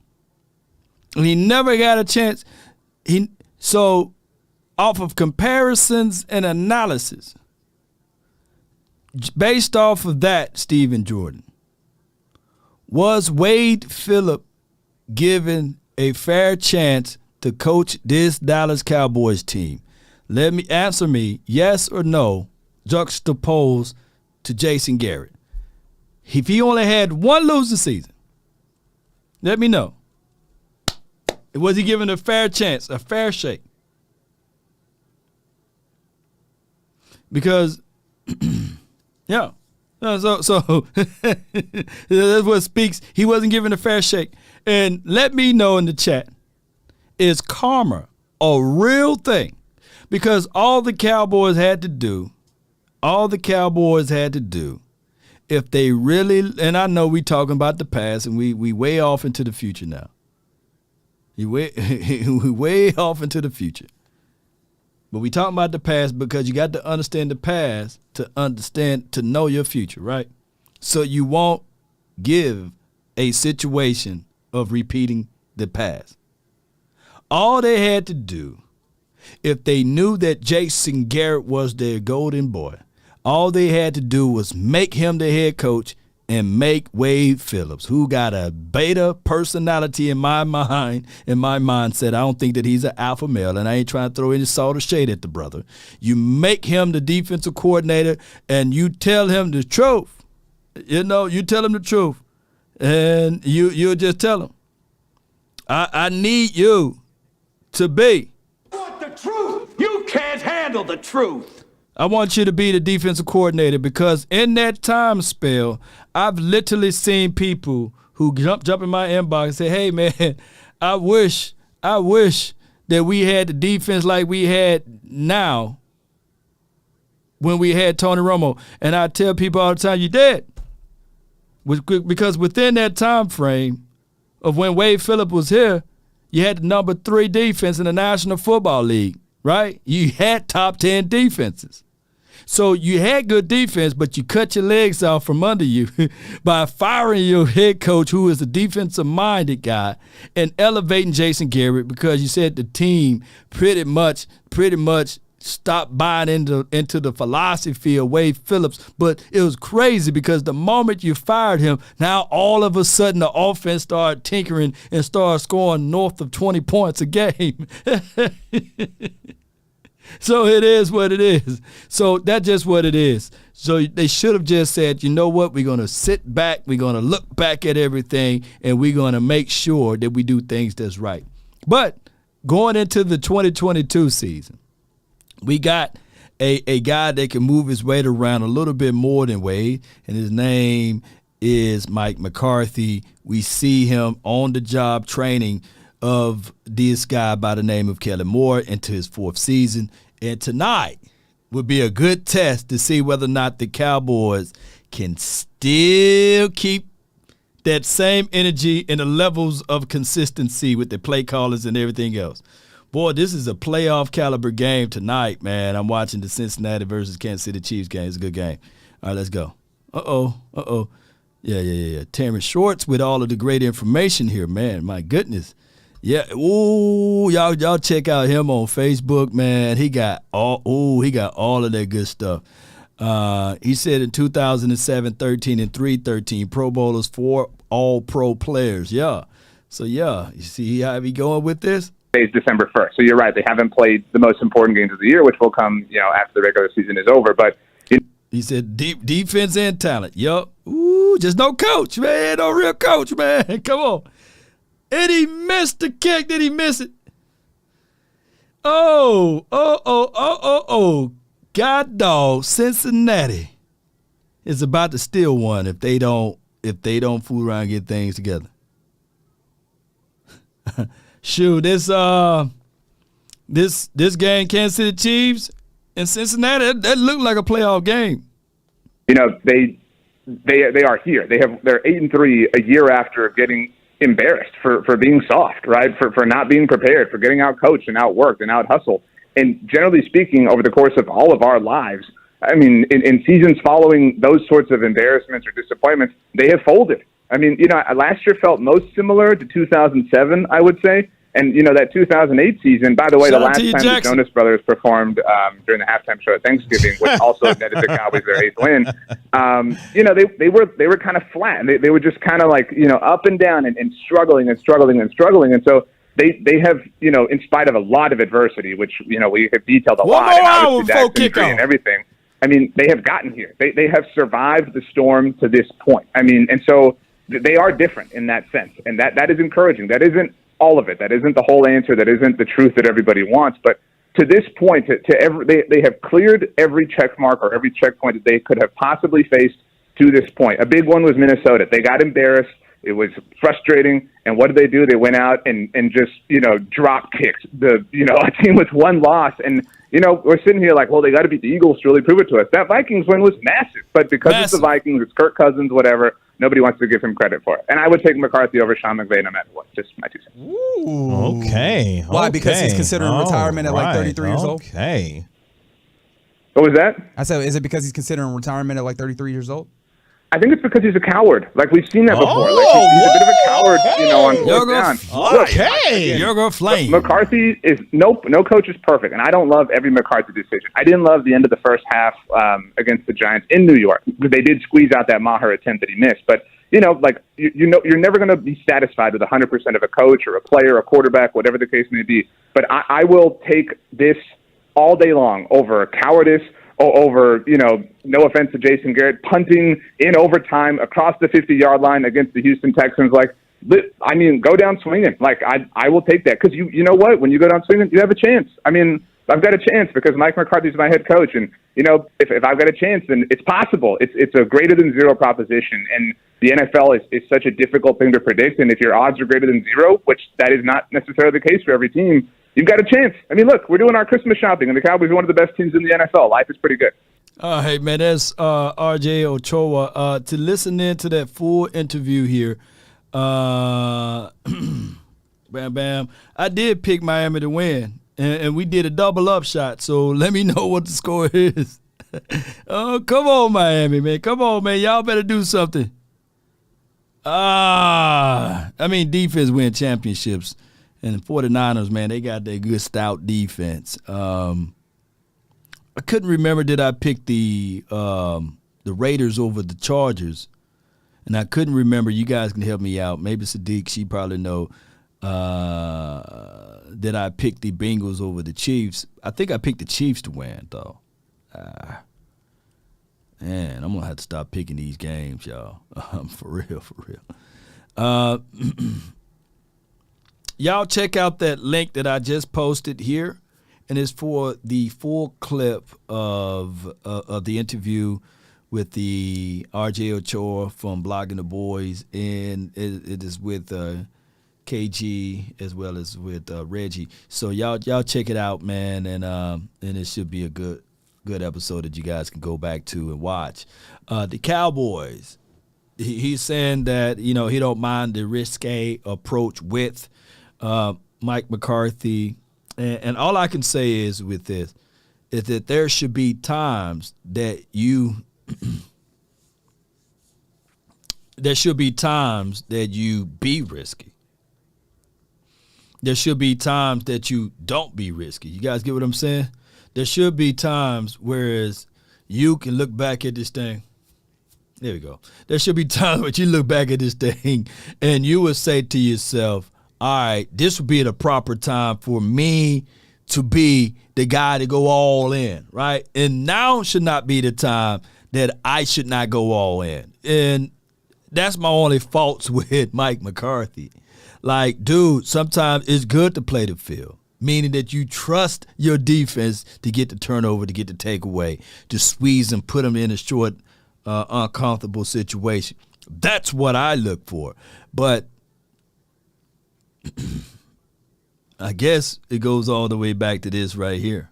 S1: And he never got a chance. So off of comparisons and analysis, based off of that, Stephen Jordan, was Wade Phillips given a fair chance to coach this Dallas Cowboys team? Let me answer me, yes or no, juxtaposed to Jason Garrett. If he only had one losing season, let me know. Was he given a fair chance, a fair shake? Because, yeah. So that's what speaks. He wasn't given a fair shake. And let me know in the chat, is karma a real thing? Because all the Cowboys had to do, if they really, and I know we talking about the past and we way off into the future now. We way off into the future. But we talking about the past because you got to understand the past to know your future, right? So you won't give a situation of repeating the past. All they had to do, if they knew that Jason Garrett was their golden boy, all they had to do was make him the head coach and make Wade Phillips, who got a beta personality in my mind, in my mindset. I don't think that he's an alpha male, and I ain't trying to throw any salt or shade at the brother. You make him the defensive coordinator, and you tell him the truth. You tell him the truth, and you just tell him, I need you to be.
S3: Want the truth? You can't handle the truth.
S1: I want you to be the defensive coordinator, because in that time spell, I've literally seen people who jump in my inbox and say, hey, man, I wish that we had the defense like we had now when we had Tony Romo. And I tell people all the time, you did. Because within that time frame of when Wade Phillips was here, you had the number 3 defense in the National Football League, right? You had top 10 defenses. So you had good defense, but you cut your legs off from under you by firing your head coach, who is a defensive-minded guy, and elevating Jason Garrett, because you said the team pretty much stopped buying into the philosophy of Wade Phillips. But it was crazy, because the moment you fired him, now all of a sudden the offense started tinkering and started scoring north of 20 points a game. So it is what it is. So that's just what it is. So they should have just said, you know what, we're going to sit back, we're going to look back at everything, and we're going to make sure that we do things that's right. But going into the 2022 season, we got a guy that can move his weight around a little bit more than Wade, and his name is Mike McCarthy. We see him on the job training of this guy by the name of Kellen Moore into his 4th season. And tonight would be a good test to see whether or not the Cowboys can still keep that same energy and the levels of consistency with the play callers and everything else. Boy, this is a playoff caliber game tonight, man. I'm watching the Cincinnati versus Kansas City Chiefs game. It's a good game. All right, let's go. Uh-oh. Yeah. Terrence Schwartz with all of the great information here, man. My goodness. Yeah, y'all check out him on Facebook, man. He got all of that good stuff. He said in 2007, 13 and 3, 13 Pro Bowlers, 4 All-Pro players. Yeah. So yeah, you see how he going with this?
S10: It's December 1st. So you're right. They haven't played the most important games of the year, which will come, after the regular season is over. But
S1: he said defense and talent. Yup. Just no coach, man. No real coach, man. Come on. And he missed the kick. Did he miss it? Oh. God dog, Cincinnati is about to steal one if they don't fool around and get things together. Shoot, this game, Kansas City Chiefs and Cincinnati, that looked like a playoff game.
S10: They are here. They're 8-3 a year after getting embarrassed for being soft, right? For not being prepared, for getting out coached and outworked and out hustled. And generally speaking, over the course of all of our lives, I mean, in seasons following those sorts of embarrassments or disappointments, they have folded. I mean, last year felt most similar to 2007, I would say. And, that 2008 season, by the way, the last time the Jonas Brothers performed during the halftime show at Thanksgiving, which also netted the Cowboys their 8th win, they were kind of flat. They were just kind of like, up and down and struggling. And so they have, in spite of a lot of adversity, which, we have detailed a lot, and obviously Dak's injury and everything, I mean, they have gotten here. They have survived the storm to this point. I mean, and so they are different in that sense. And that is encouraging. That isn't all of it. That isn't the whole answer. That isn't the truth that everybody wants. But to this point, they have cleared every check mark or every checkpoint that they could have possibly faced to this point. A big one was Minnesota. They got embarrassed. It was frustrating. And what did they do? They went out and just, drop kicked a team with one loss. And, we're sitting here like, well, they got to beat the Eagles to really prove it to us. That Vikings win was massive. But because it's the Vikings, it's Kirk Cousins, whatever, nobody wants to give him credit for it. And I would take McCarthy over Sean McVay no matter what. Just my 2 cents.
S9: Ooh. Okay.
S11: Why? Because he's considering retirement at like 33 years old?
S10: Okay. What was that?
S11: I said, is it because he's considering retirement at like 33 years old?
S10: I think it's because he's a coward. Like, we've seen that before. Like, he's a bit of a coward, on fourth down.
S1: You're going to flame.
S10: McCarthy is no coach is perfect, and I don't love every McCarthy decision. I didn't love the end of the first half against the Giants in New York. They did squeeze out that Maher attempt that he missed, but you're never going to be satisfied with 100% of a coach or a player, a quarterback, whatever the case may be. But I will take this all day long over cowardice, over, no offense to Jason Garrett, punting in overtime across the 50-yard line against the Houston Texans. Like, I mean, go down swinging. Like, I will take that because you know what? When you go down swinging, you have a chance. I mean, I've got a chance because Mike McCarthy's my head coach, and if I've got a chance, then it's possible. It's a greater than zero proposition, and the NFL is such a difficult thing to predict. And if your odds are greater than zero, which that is not necessarily the case for every team, you've got a chance. I mean, look, we're doing our Christmas shopping, and the Cowboys are one of the best teams in the NFL. Life is pretty good.
S1: Hey, man, that's R.J. Ochoa. To listen in to that full interview here, bam, bam, I did pick Miami to win, and we did a double-up shot, so let me know what the score is. Oh, come on, Miami, man. Come on, man. Y'all better do something. Defense win championships. And the 49ers, man, they got that good stout defense. I couldn't remember, did I pick the Raiders over the Chargers? And I couldn't remember. You guys can help me out. Maybe Sadiq, she probably know. Did I pick the Bengals over the Chiefs? I think I picked the Chiefs to win, though. Man, I'm going to have to stop picking these games, y'all. For real. Y'all check out that link that I just posted here, and it's for the full clip of the interview with the R.J. Ochoa from Blogging the Boys, and it is with KG as well as with Reggie. So y'all check it out, man, and it should be a good episode that you guys can go back to and watch. The Cowboys, he's saying that he don't mind the risque approach with Mike McCarthy, and all I can say is with this is that there should be times that you be risky. There should be times that you don't be risky. You guys get what I'm saying? There should be times whereas you can look back at this thing. There we go. There should be times where you look back at this thing and you would say to yourself, all right, this would be the proper time for me to be the guy to go all in, right? And now should not be the time that I should not go all in. And that's my only faults with Mike McCarthy. Like, dude, sometimes it's good to play the field, meaning that you trust your defense to get the turnover, to get the takeaway, to squeeze and put them in a short, uncomfortable situation. That's what I look for. But I guess it goes all the way back to this right here.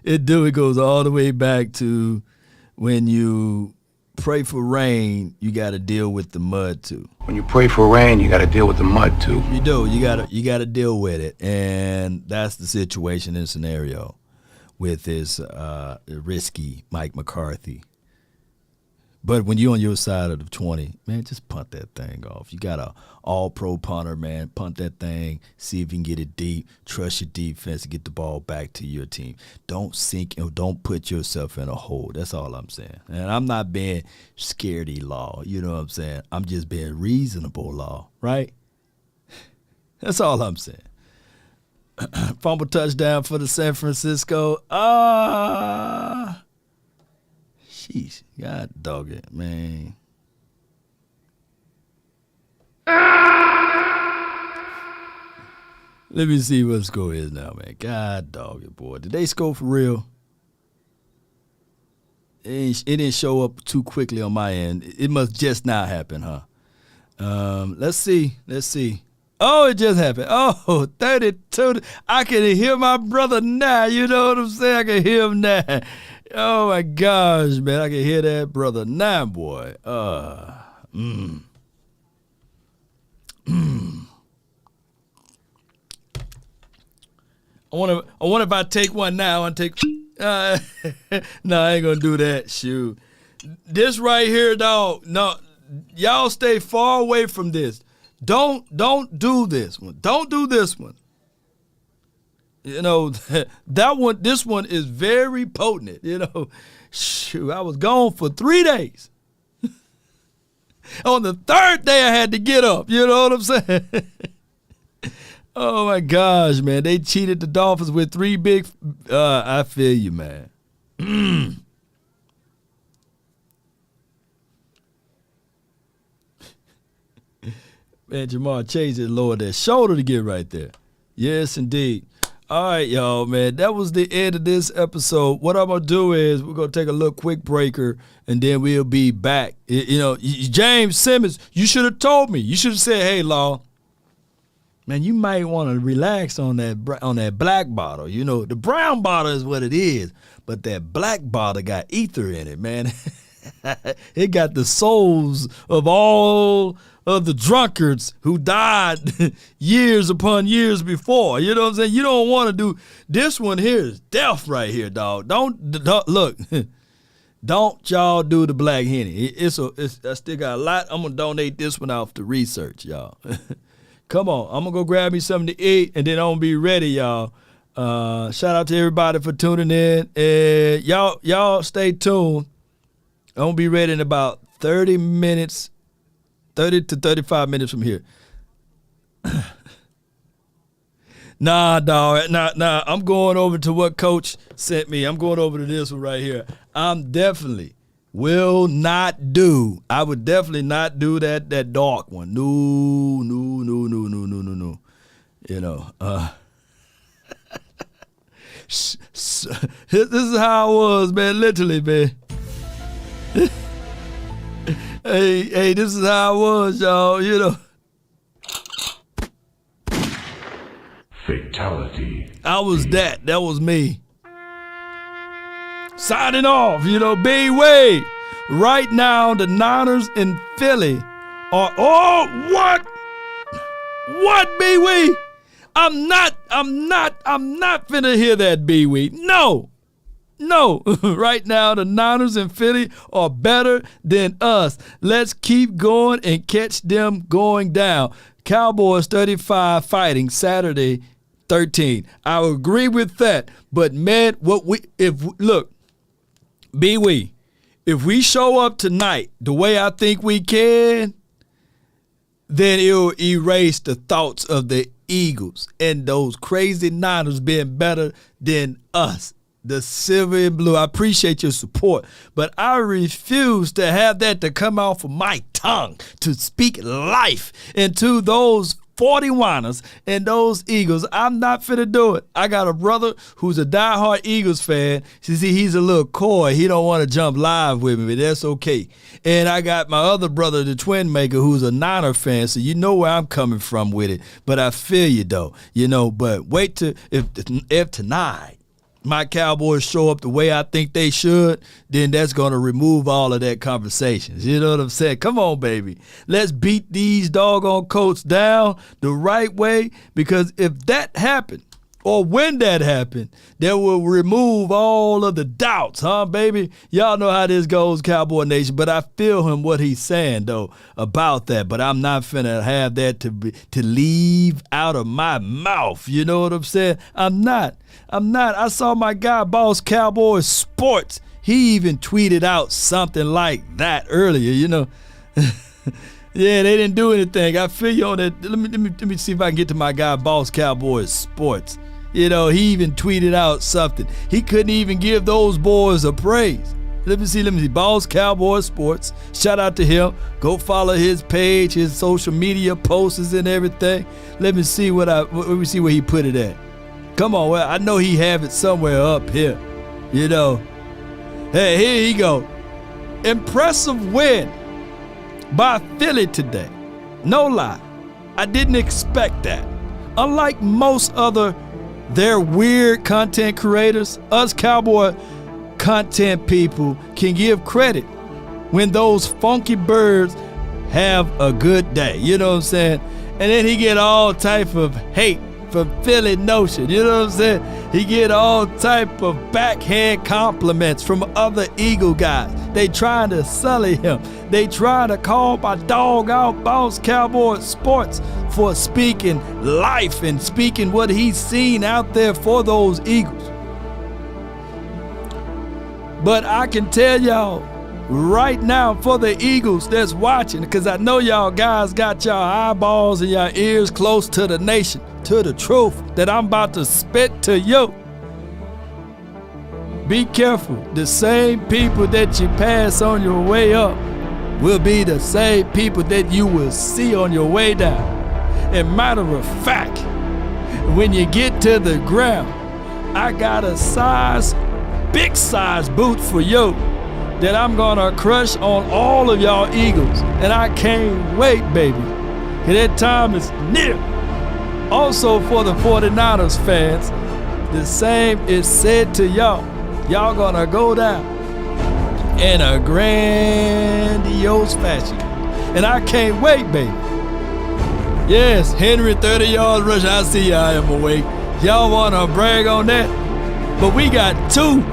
S1: It goes all the way back to when you pray for rain, you got to deal with the mud too.
S13: When you pray for rain, you got to deal with the mud too.
S1: You do. You got to deal with it, and that's the situation and scenario with this risky Mike McCarthy. But when you're on your side of the 20, man, just punt that thing off. You got a all-pro punter, man. Punt that thing. See if you can get it deep. Trust your defense to get the ball back to your team. Don't sink and don't put yourself in a hole. That's all I'm saying. And I'm not being scaredy law. You know what I'm saying? I'm just being reasonable law, right? That's all I'm saying. Fumble touchdown for the San Francisco. Jeez, God dog it, man. Let me see what the score is now, man. God dog it, boy. Did they score for real? It didn't show up too quickly on my end. It must just not happen, huh? Let's see. Oh, it just happened. Oh, 32. I can hear my brother now. You know what I'm saying? I can hear him now. Oh, my gosh, man. I can hear that brother now, boy. I wonder if I take one now and take no, I ain't gonna do that. Shoot. This right here, dog. No, y'all stay far away from this. Don't do this one. Don't do this one. You know, that one, this one is very potent. You know, shoot, I was gone for 3 days. On the third day, I had to get up. You know what I'm saying? Oh, my gosh, man. They cheated the Dolphins with 3 big I feel you, man. Man, Jamar Chase just lowered that shoulder to get right there. Yes, indeed. All right, y'all, man. That was the end of this episode. What I'm going to do is we're going to take a little quick breaker, and then we'll be back. You know, James Simmons, you should have told me. You should have said, hey, Law, man, you might want to relax on that black bottle. You know, the brown bottle is what it is, but that black bottle got ether in it, man. It got the souls of all of the drunkards who died years upon years before. You know what I'm saying? You don't want to do this one here is death right here, dog. Don't look. Don't y'all do the black Henny. I still got a lot. I'm gonna donate this one out to research, y'all. Come on, I'm gonna go grab me something to eat, and then I'm gonna be ready, y'all. Shout out to everybody for tuning in. Y'all stay tuned. I'm gonna be ready in about 30 minutes. 30 to 35 minutes from here. Nah, dog. Nah. I'm going over to what Coach sent me. I'm going over to this one right here. I would definitely not do that dark one. No. You know. This is how I was, man. Literally, man. Hey, this is how I was, y'all, you know.
S12: Fatality.
S1: I was that. That was me. Signing off, you know, B. Wade. Right now, the Niners in Philly are, what? What, B. Wade? I'm not finna hear that, B. Wade. No. Right now the Niners and Philly are better than us. Let's keep going and catch them going down. Cowboys 35 fighting Saturday 13. I agree with that. But man, if we show up tonight the way I think we can, then it'll erase the thoughts of the Eagles and those crazy Niners being better than us. The silver and blue. I appreciate your support, but I refuse to have that to come off of my tongue to speak life into those 41ers and those Eagles. I'm not finna do it. I got a brother who's a diehard Eagles fan. You see, he's a little coy. He don't want to jump live with me, but that's okay. And I got my other brother, the twin maker, who's a Niner fan, so you know where I'm coming from with it. But I feel you, though. You know, but wait till if tonight my Cowboys show up the way I think they should, then that's going to remove all of that conversation. You know what I'm saying? Come on, baby. Let's beat these doggone Colts down the right way, because if that happened, or when that happened, that will remove all of the doubts, huh, baby? Y'all know how this goes, Cowboy Nation, but I feel him what he's saying, though, about that, but I'm not finna have that to leave out of my mouth. You know what I'm saying? I'm not. I saw my guy, Boss Cowboys Sports. He even tweeted out something like that earlier, you know. Yeah, they didn't do anything. I feel you on that. Let me see if I can get to my guy, Boss Cowboys Sports. You know, he even tweeted out something. He couldn't even give those boys a praise. Let me see. Boss Cowboys Sports. Shout out to him. Go follow his page, his social media posts and everything. Let me see where he put it at. Come on, well, I know he have it somewhere up here. You know. Hey, here he go. Impressive win by Philly today. No lie. I didn't expect that. Unlike most other their weird content creators, us Cowboy content people can give credit when those funky birds have a good day. You know what I'm saying? And then he get all type of hate from Philly Notion. You know what I'm saying? He get all type of backhand compliments from other Eagle guys. They trying to sully him. They trying to call my dog out, Boss Cowboy Sports, for speaking life and speaking what he's seen out there for those Eagles. But I can tell y'all right now, for the Eagles that's watching, because I know y'all guys got y'all eyeballs and y'all ears close to the nation, to the truth that I'm about to spit to you. Be careful. The same people that you pass on your way up will be the same people that you will see on your way down. And matter of fact, when you get to the ground, I got a big size boot for you that I'm gonna crush on all of y'all Eagles. And I can't wait, baby. That time is near. Also for the 49ers fans, the same is said to y'all. Y'all gonna go down in a grandiose fashion. And I can't wait, baby. Yes, Henry 30 yards rush. I see I am awake. Y'all wanna brag on that? But we got two.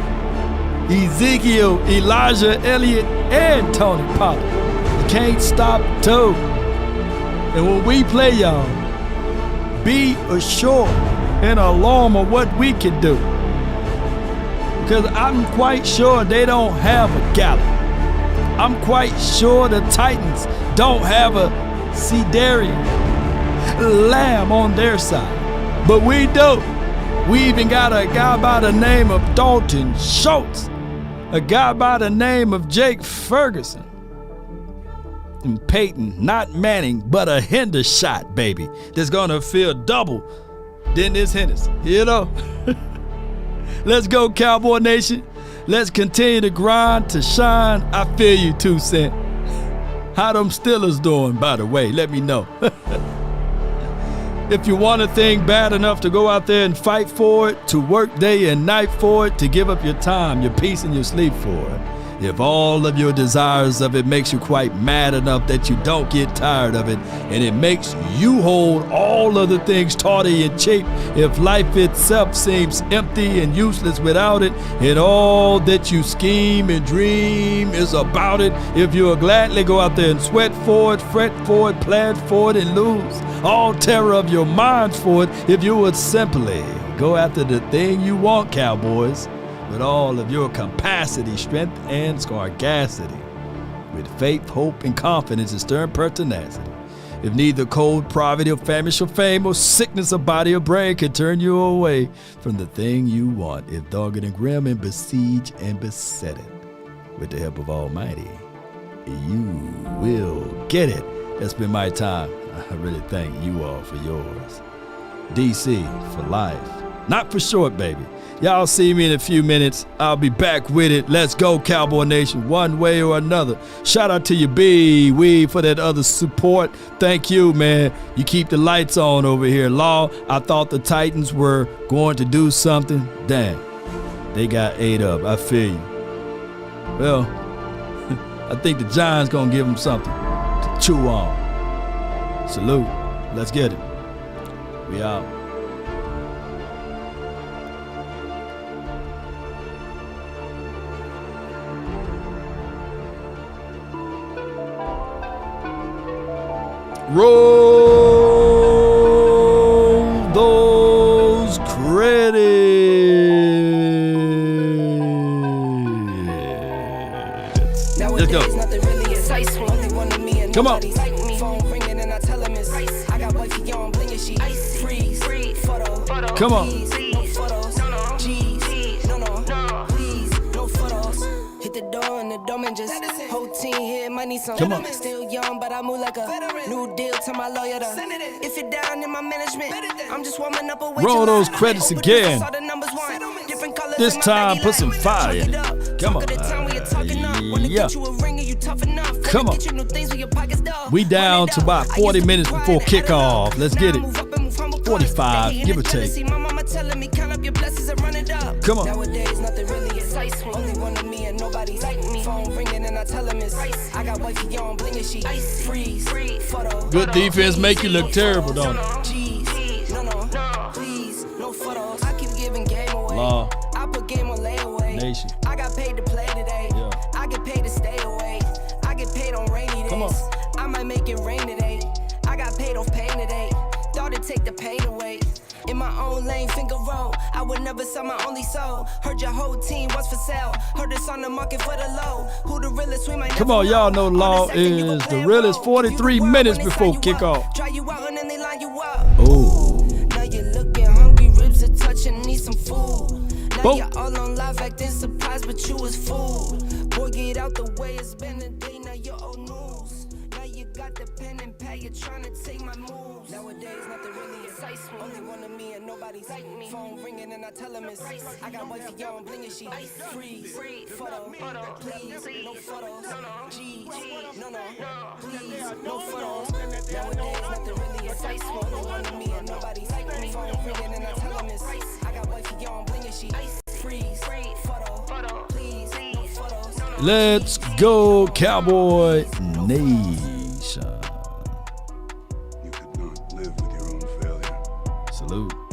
S1: Ezekiel, Elijah Elliott, and Tony Pollard. You can't stop two. And when we play y'all, be assured and alarmed of what we can do. Because I'm quite sure they don't have a Gallup. I'm quite sure the Titans don't have a Cedarian Lamb on their side. But we do. We even got a guy by the name of Dalton Schultz. A guy by the name of Jake Ferguson. And Peyton, not Manning, but a Hendershot, baby, that's gonna feel double than this Henderson, you know? Let's go, Cowboy Nation. Let's continue to grind, to shine. I feel you too, Cent. How them Steelers doing, by the way? Let me know. If you want a thing bad enough to go out there and fight for it, to work day and night for it, to give up your time, your peace, and your sleep for it, if all of your desires of it makes you quite mad enough that you don't get tired of it, and it makes you hold all other things tawdry and cheap, if life itself seems empty and useless without it, and all that you scheme and dream is about it, if you'll gladly go out there and sweat for it, fret for it, plan for it, and lose all terror of your mind for it, if you would simply go after the thing you want, Cowboys, with all of your capacity, strength, and scarcity, with faith, hope, and confidence and stern pertinacity. If neither cold poverty or famish or fame or sickness of body or brain can turn you away from the thing you want, if dogged and grim and besiege and beset it, with the help of Almighty, you will get it. That's been my time. I really thank you all for yours. DC for life. Not for short, baby. Y'all see me in a few minutes. I'll be back with it. Let's go, Cowboy Nation, one way or another. Shout out to you, B-Wee, for that other support. Thank you, man. You keep the lights on over here. Law, I thought the Titans were going to do something. Damn, they got ate up. I feel you. Well, I think the Giants going to give them something to chew on. Salute. Let's get it. We out. Roll those credits. Let's go. Come on. Come on. Come on.
S14: Still young, but I move like a new deal to my lawyer. If you're down in my management, I'm just warming up a way.
S1: Roll those credits again. This time, put some fire in it. Come on. Yeah. Come on. We down to about 40 minutes before kickoff. Let's get it. 45, give or take. Come on.
S14: Nowadays, nothing really is only one of me and nobody like me. Phone ringing and I tell him it's I got wifey on bling and she freeze. Photo.
S1: Good defense make you look terrible, don't it? Law.
S14: I put game on layaway.
S1: Nation.
S14: I got paid to play today.
S1: Yeah.
S14: I get paid to stay away. I get paid on rainy days.
S1: Come on.
S14: I might make it rain today. I got paid off pain today. Thought it'd take the pain away. In my own lane, finger roll. I would never sell my only soul. Heard your whole team was for sale. Heard it's on the market for the low. Who the realest? We might
S1: Come on, y'all know Law is the realest 43 minutes before kickoff.
S14: Try you out and then they line you up.
S1: Oh.
S14: Now you're looking hungry, ribs are touching, need some food. Now
S1: Boom.
S14: you're all on live acting surprised, but you was fooled. Boy, get out the way, it's been a day, now you're old news. Now you got the pen and pad, you're trying to take my moves. Nowadays, nothing really excites me. Only one of me and nobody's like me. Phone ringing and I tell him it's I got wifey on blinging, she freeze. Photo, please, no photos. G's, no, please, no photos. Nowadays, nothing really excites me. Only one of me and nobody's like me. Phone ringing and I tell him it's I got wifey on blinging, she freeze. Photo, please, no photos.
S1: Let's go, Cowboy Nation.
S12: You could not live with your own failure.
S1: Salute.